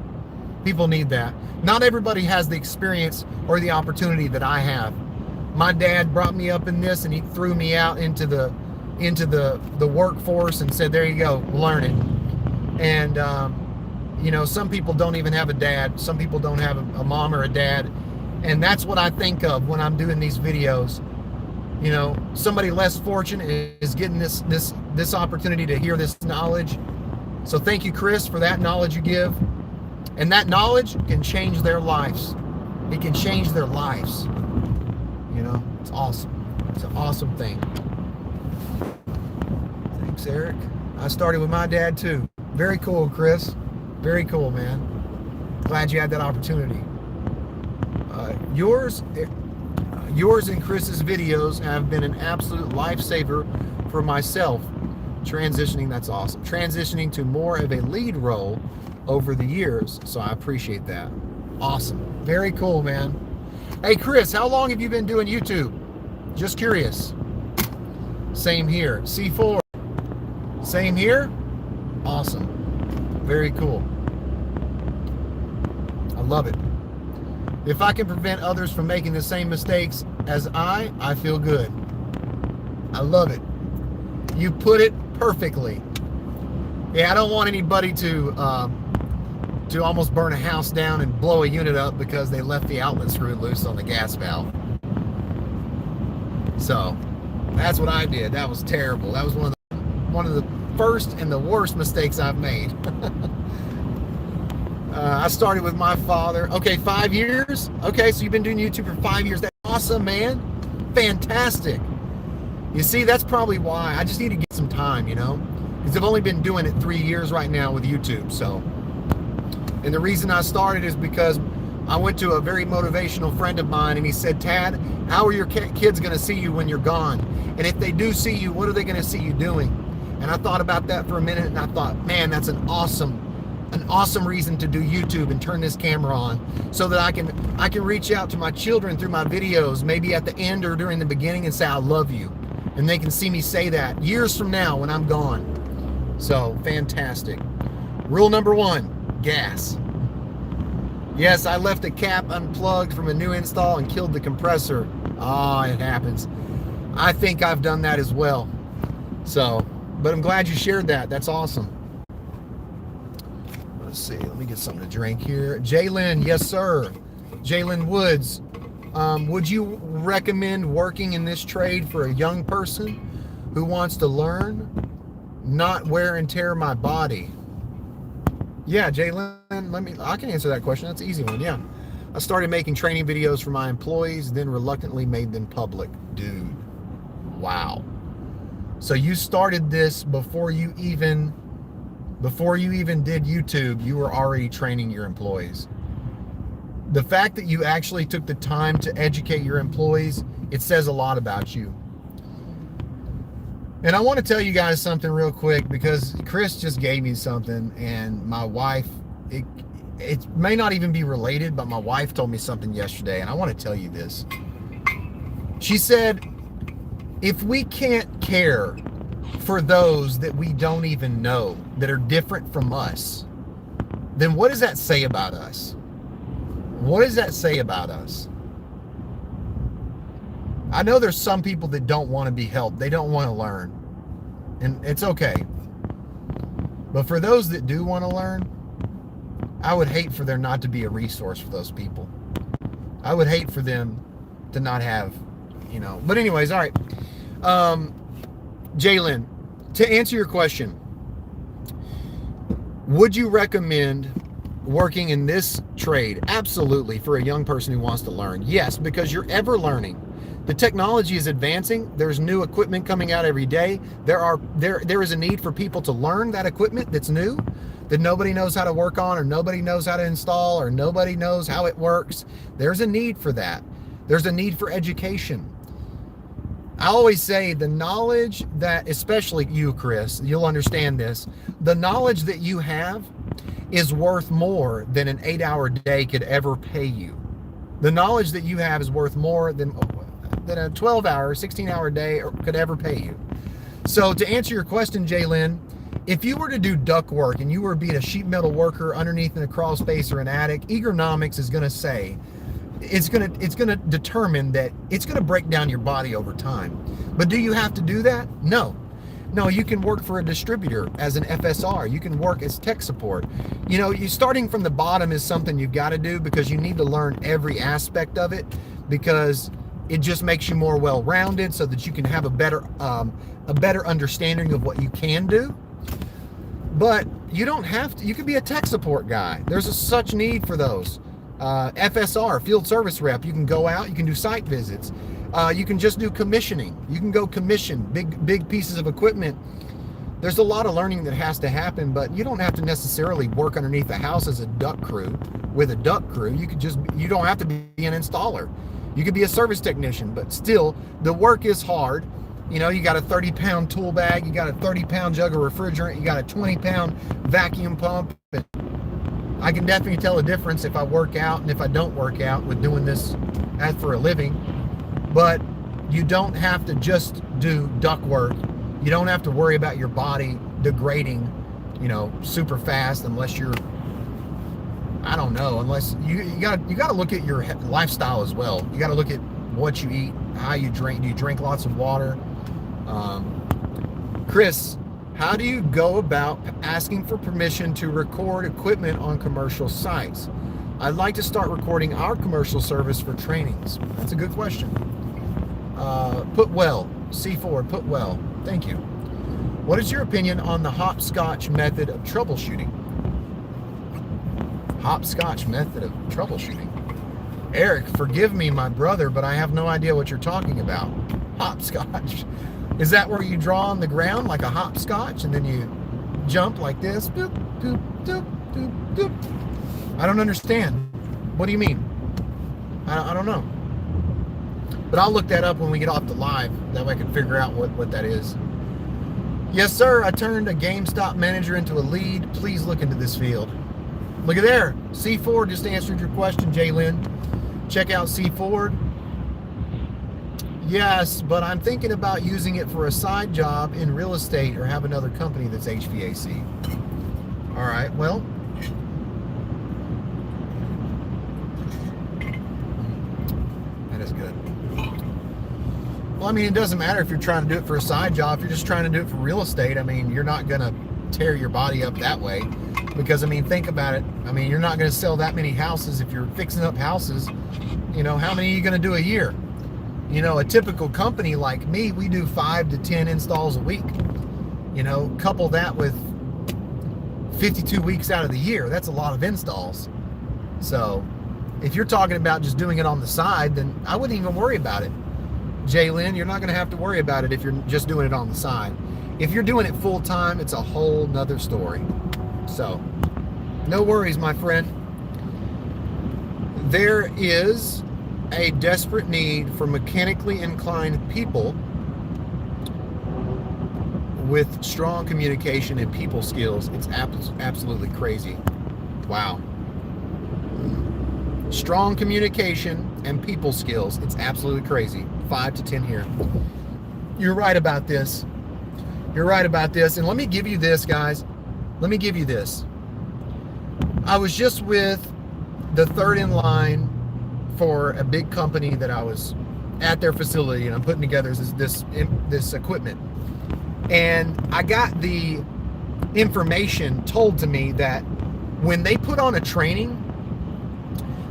People need that. Not everybody has the experience or the opportunity that I have. My dad brought me up in this, and he threw me out into the workforce and said, there you go, learn it. And some people don't even have a dad. Some people don't have a mom or a dad. And that's what I think of when I'm doing these videos. Somebody less fortunate is getting this opportunity to hear this knowledge. So thank you, Chris, for that knowledge you give. And that knowledge can change their lives. It can change their lives. It's awesome. It's an awesome thing. Thanks, Eric. I started with my dad too. Very cool, Chris. Very cool, man. Glad you had that opportunity. Yours and Chris's videos have been an absolute lifesaver for myself. That's awesome. Transitioning to more of a lead role over the years, so I appreciate that. Awesome. Very cool, man. Hey, Chris, how long have you been doing YouTube? Just curious. Same here. C4. Same here? Awesome. Very cool. I love it. If I can prevent others from making the same mistakes as I feel good. I love it. You put it perfectly. Yeah, I don't want anybody to almost burn a house down and blow a unit up because they left the outlet screw loose on the gas valve. So that's what I did. That was terrible. That was one of the first and the worst mistakes I've made. I started with my father. Okay, 5 years. Okay, so you've been doing YouTube for 5 years. That's awesome, man. Fantastic. You see, that's probably why. I just need to get some time, because I've only been doing it 3 years right now with YouTube. So, and the reason I started is because I went to a very motivational friend of mine, and he said, Tad, how are your kids going to see you when you're gone? And if they do see you, what are they going to see you doing? And I thought about that for a minute, and I thought, man, that's an awesome reason to do YouTube and turn this camera on, so that I can reach out to my children through my videos, maybe at the end or during the beginning, and say I love you, and they can see me say that years from now when I'm gone. So fantastic. Rule number 1, gas. Yes, I left a cap unplugged from a new install and killed the compressor. It happens. I think I've done that as well. So, but I'm glad you shared that. That's awesome. Let's see. Let me get something to drink here. Jalen, yes, sir. Jalen Woods. Would you recommend working in this trade for a young person who wants to learn, not wear and tear my body? Yeah, Jalen, I can answer that question. That's an easy one. Yeah. I started making training videos for my employees, then reluctantly made them public. Dude, wow. So you started this before you even did YouTube, you were already training your employees. The fact that you actually took the time to educate your employees, it says a lot about you. And I want to tell you guys something real quick, because Chris just gave me something, and my wife, it may not even be related, but my wife told me something yesterday, and I want to tell you this. She said, if we can't care for those that we don't even know, that are different from us, then what does that say about us? What does that say about us? I know there's some people that don't want to be helped. They don't want to learn. And it's okay. But for those that do want to learn, I would hate for there not to be a resource for those people. I would hate for them to not have, But anyways, all right. Jalen, to answer your question, would you recommend working in this trade? Absolutely, for a young person who wants to learn. Yes, because you're ever learning. The technology is advancing. There's new equipment coming out every day. There is a need for people to learn that equipment that's new, that nobody knows how to work on, or nobody knows how to install, or nobody knows how it works. There's a need for that. There's a need for education. I always say the knowledge that, especially you, Chris, you'll understand this, the knowledge that you have is worth more than an 8-hour day could ever pay you. The knowledge that you have is worth more than a 12-hour, 16-hour day could ever pay you. So to answer your question, Jalen, if you were to do duct work and you were being a sheet metal worker underneath in a crawl space or an attic, ergonomics is going to say, it's going to determine that it's going to break down your body over time. But do you have to do that? No, you can work for a distributor as an FSR. You can work as tech support. You starting from the bottom is something you've got to do, because you need to learn every aspect of it, because it just makes you more well-rounded, so that you can have a better understanding of what you can do. But you don't have to. You can be a tech support guy. There's such need for those. FSR, field service rep, you can go out, you can do site visits. You can just do commissioning. You can go commission big pieces of equipment. There's a lot of learning that has to happen, but you don't have to necessarily work underneath a house as a duct crew with a duct crew. You don't have to be an installer. You could be a service technician, but still the work is hard. You got a 30-pound tool bag, you got a 30-pound jug of refrigerant, you got a 20-pound vacuum pump. I can definitely tell a difference if I work out and if I don't work out with doing this as for a living. But you don't have to just do duct work. You don't have to worry about your body degrading, super fast, unless you're, I don't know, unless you got to look at your lifestyle as well. You got to look at what you eat, how you drink. Do you drink lots of water? Chris, how do you go about asking for permission to record equipment on commercial sites? I'd like to start recording our commercial service for trainings. That's a good question. Put well, C4, put well. Thank you. What is your opinion on the hopscotch method of troubleshooting? Hopscotch method of troubleshooting. Eric, forgive me, my brother, but I have no idea what you're talking about. Hopscotch. Is that where you draw on the ground like a hopscotch and then you jump like this? Doop, doop, doop, doop, doop. I don't understand. What do you mean? I don't know. But I'll look that up when we get off the live. That way I can figure out what that is. Yes, sir. I turned a GameStop manager into a lead. Please look into this field. Look at there. C4 just answered your question, Jalen. Check out C4. Yes, but I'm thinking about using it for a side job in real estate or have another company that's HVAC. All right, well. That is good. Well, I mean, it doesn't matter if you're trying to do it for a side job. If you're just trying to do it for real estate, I mean, you're not going to tear your body up that way. Because, I mean, think about it. I mean, you're not going to sell that many houses if you're fixing up houses. How many are you going to do a year? A typical company like me, we do 5 to 10 installs a week. Couple that with 52 weeks out of the year. That's a lot of installs. So if you're talking about just doing it on the side, then I wouldn't even worry about it. Jalen, you're not going to have to worry about it if you're just doing it on the side. If you're doing it full time, it's a whole nother story. So no worries, my friend. There is a desperate need for mechanically inclined people with strong communication and people skills. It's absolutely crazy. Wow. Strong communication and people skills. It's absolutely crazy. 5 to 10 here. You're right about this. You're right about this. And let me give you this, guys. Let me give you this. I was just with the third in line for a big company that I was at their facility, and I'm putting together this equipment. And I got the information told to me that when they put on a training,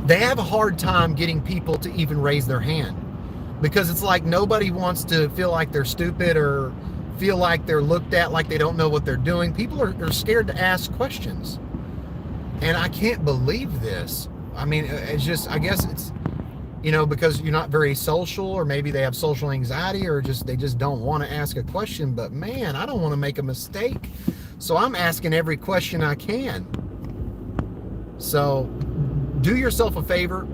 they have a hard time getting people to even raise their hand, because it's like nobody wants to feel like they're stupid or feel like they're looked at like they don't know what they're doing. People are scared to ask questions. And I can't believe this. I mean, it's just, I guess it's, because you're not very social, or maybe they have social anxiety, or they just don't want to ask a question. But man, I don't want to make a mistake. So I'm asking every question I can. So do yourself a favor.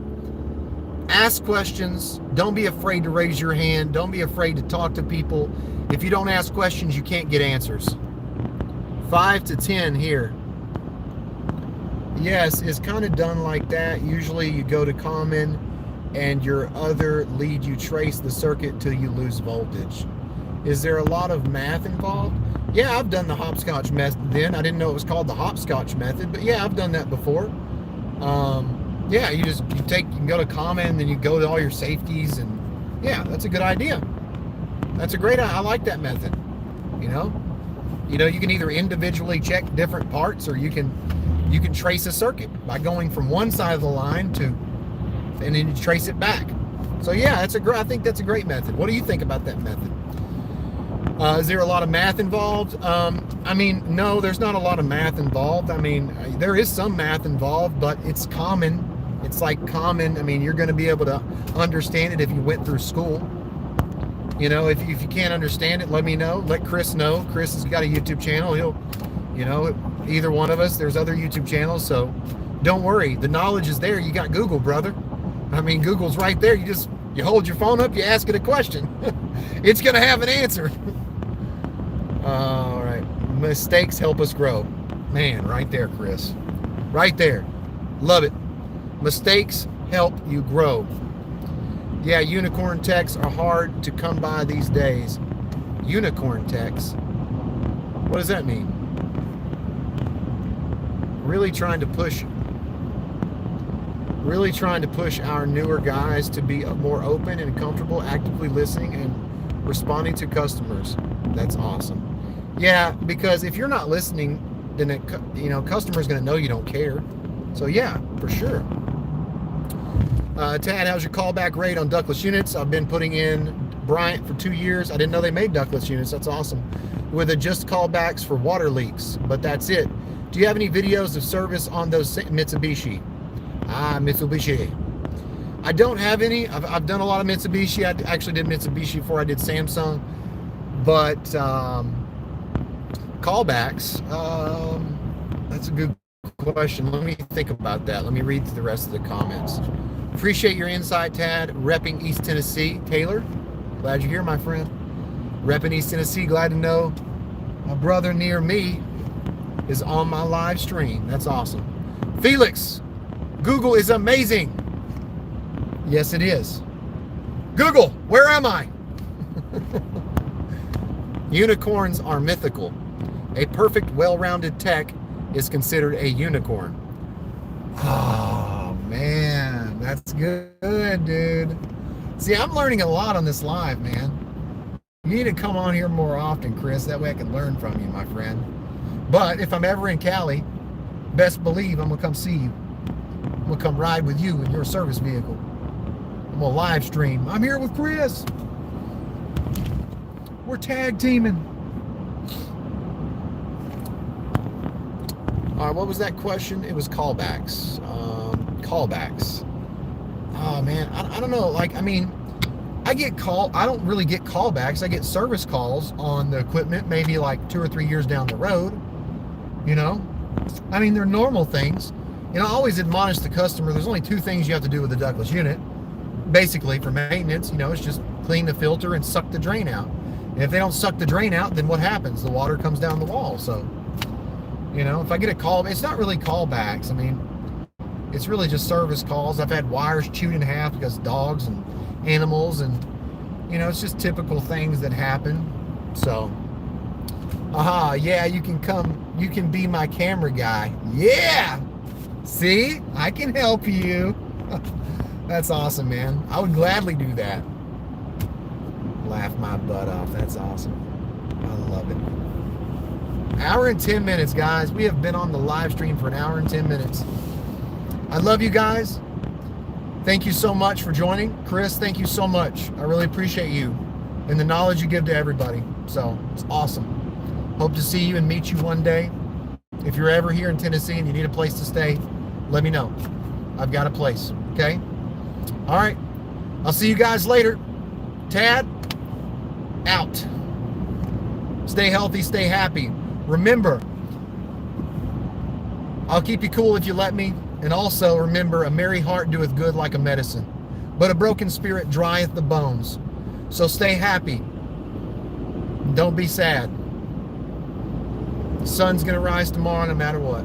Ask questions. Don't be afraid to raise your hand. Don't be afraid to talk to people. If you don't ask questions, you can't get answers. 5 to 10 here. Yes, it's kind of done like that. Usually you go to common and your other lead, you trace the circuit till you lose voltage. Is there a lot of math involved? Yeah, I've done the hopscotch method then. I didn't know it was called the hopscotch method, but yeah, I've done that before. Yeah, you can go to common, and then you go to all your safeties, and yeah, that's a good idea. That's a great, I like that method. You can either individually check different parts, or you can trace a circuit by going from one side of the line and then you trace it back. So yeah, I think that's a great method. What do you think about that method? Is there a lot of math involved? I mean, no, there's not a lot of math involved. I mean, there is some math involved, but it's common. It's like common. I mean, you're going to be able to understand it if you went through school. If you can't understand it, let me know. Let Chris know. Chris has got a YouTube channel. He'll, either one of us, there's other YouTube channels. So don't worry. The knowledge is there. You got Google, brother. I mean, Google's right there. You hold your phone up, you ask it a question. It's going to have an answer. All right. Mistakes help us grow. Man, right there, Chris. Right there. Love it. Mistakes help you grow. Yeah, unicorn techs are hard to come by these days. Unicorn techs? What does that mean? Really trying to push our newer guys to be more open and comfortable, actively listening and responding to customers. That's awesome. Yeah, because if you're not listening, then customer's going to know you don't care. So yeah, for sure. Tad, how's your callback rate on ductless units? I've been putting in Bryant for 2 years. I didn't know they made ductless units. That's awesome. With just callbacks for water leaks, but that's it. Do you have any videos of service on those Mitsubishi? Mitsubishi. I don't have any. I've done a lot of Mitsubishi. I actually did Mitsubishi before I did Samsung. But callbacks, that's a good question. Let me think about that. Let me read through the rest of the comments. Appreciate your insight, Tad. Repping East Tennessee. Taylor, glad you're here, my friend. Repping East Tennessee. Glad to know a brother near me is on my live stream. That's awesome. Felix, Google is amazing. Yes, it is. Google, where am I? Unicorns are mythical. A perfect, well-rounded tech is considered a unicorn. Oh, man. That's good, dude. See, I'm learning a lot on this live, man. You need to come on here more often, Chris. That way I can learn from you, my friend. But if I'm ever in Cali, best believe I'm going to come see you. I'm going to come ride with you in your service vehicle. I'm going to live stream. I'm here with Chris. We're tag teaming. All right, what was that question? It was callbacks. Callbacks. Oh man, I don't know. Like, I mean, I don't really get callbacks. I get service calls on the equipment, maybe like 2 or 3 years down the road. You know, I mean, they're normal things. You know, I always admonish the customer. There's only 2 things you have to do with the ductless unit. Basically, for maintenance, you know, it's just clean the filter and suck the drain out. And if they don't suck the drain out, then what happens? The water comes down the wall. So, you know, if I get a call, it's not really callbacks. I mean, it's really just service calls. I've had wires chewed in half because dogs and animals, and you know, it's just typical things that happen. So, yeah, you can be my camera guy. Yeah, see, I can help you. That's awesome, man. I would gladly do that. Laugh my butt off. That's awesome. I love it. Hour and 10 minutes, guys. We have been on the live stream for an hour and 10 minutes. I love you guys. Thank you so much for joining. Chris, thank you so much. I really appreciate you and the knowledge you give to everybody. So it's awesome. Hope to see you and meet you one day. If you're ever here in Tennessee and you need a place to stay, let me know. I've got a place, okay? All right. I'll see you guys later. Tad, out. Stay healthy, stay happy. Remember, I'll keep you cool if you let me. And also remember, a merry heart doeth good like a medicine, but a broken spirit drieth the bones. So stay happy. Don't be sad. The sun's going to rise tomorrow no matter what.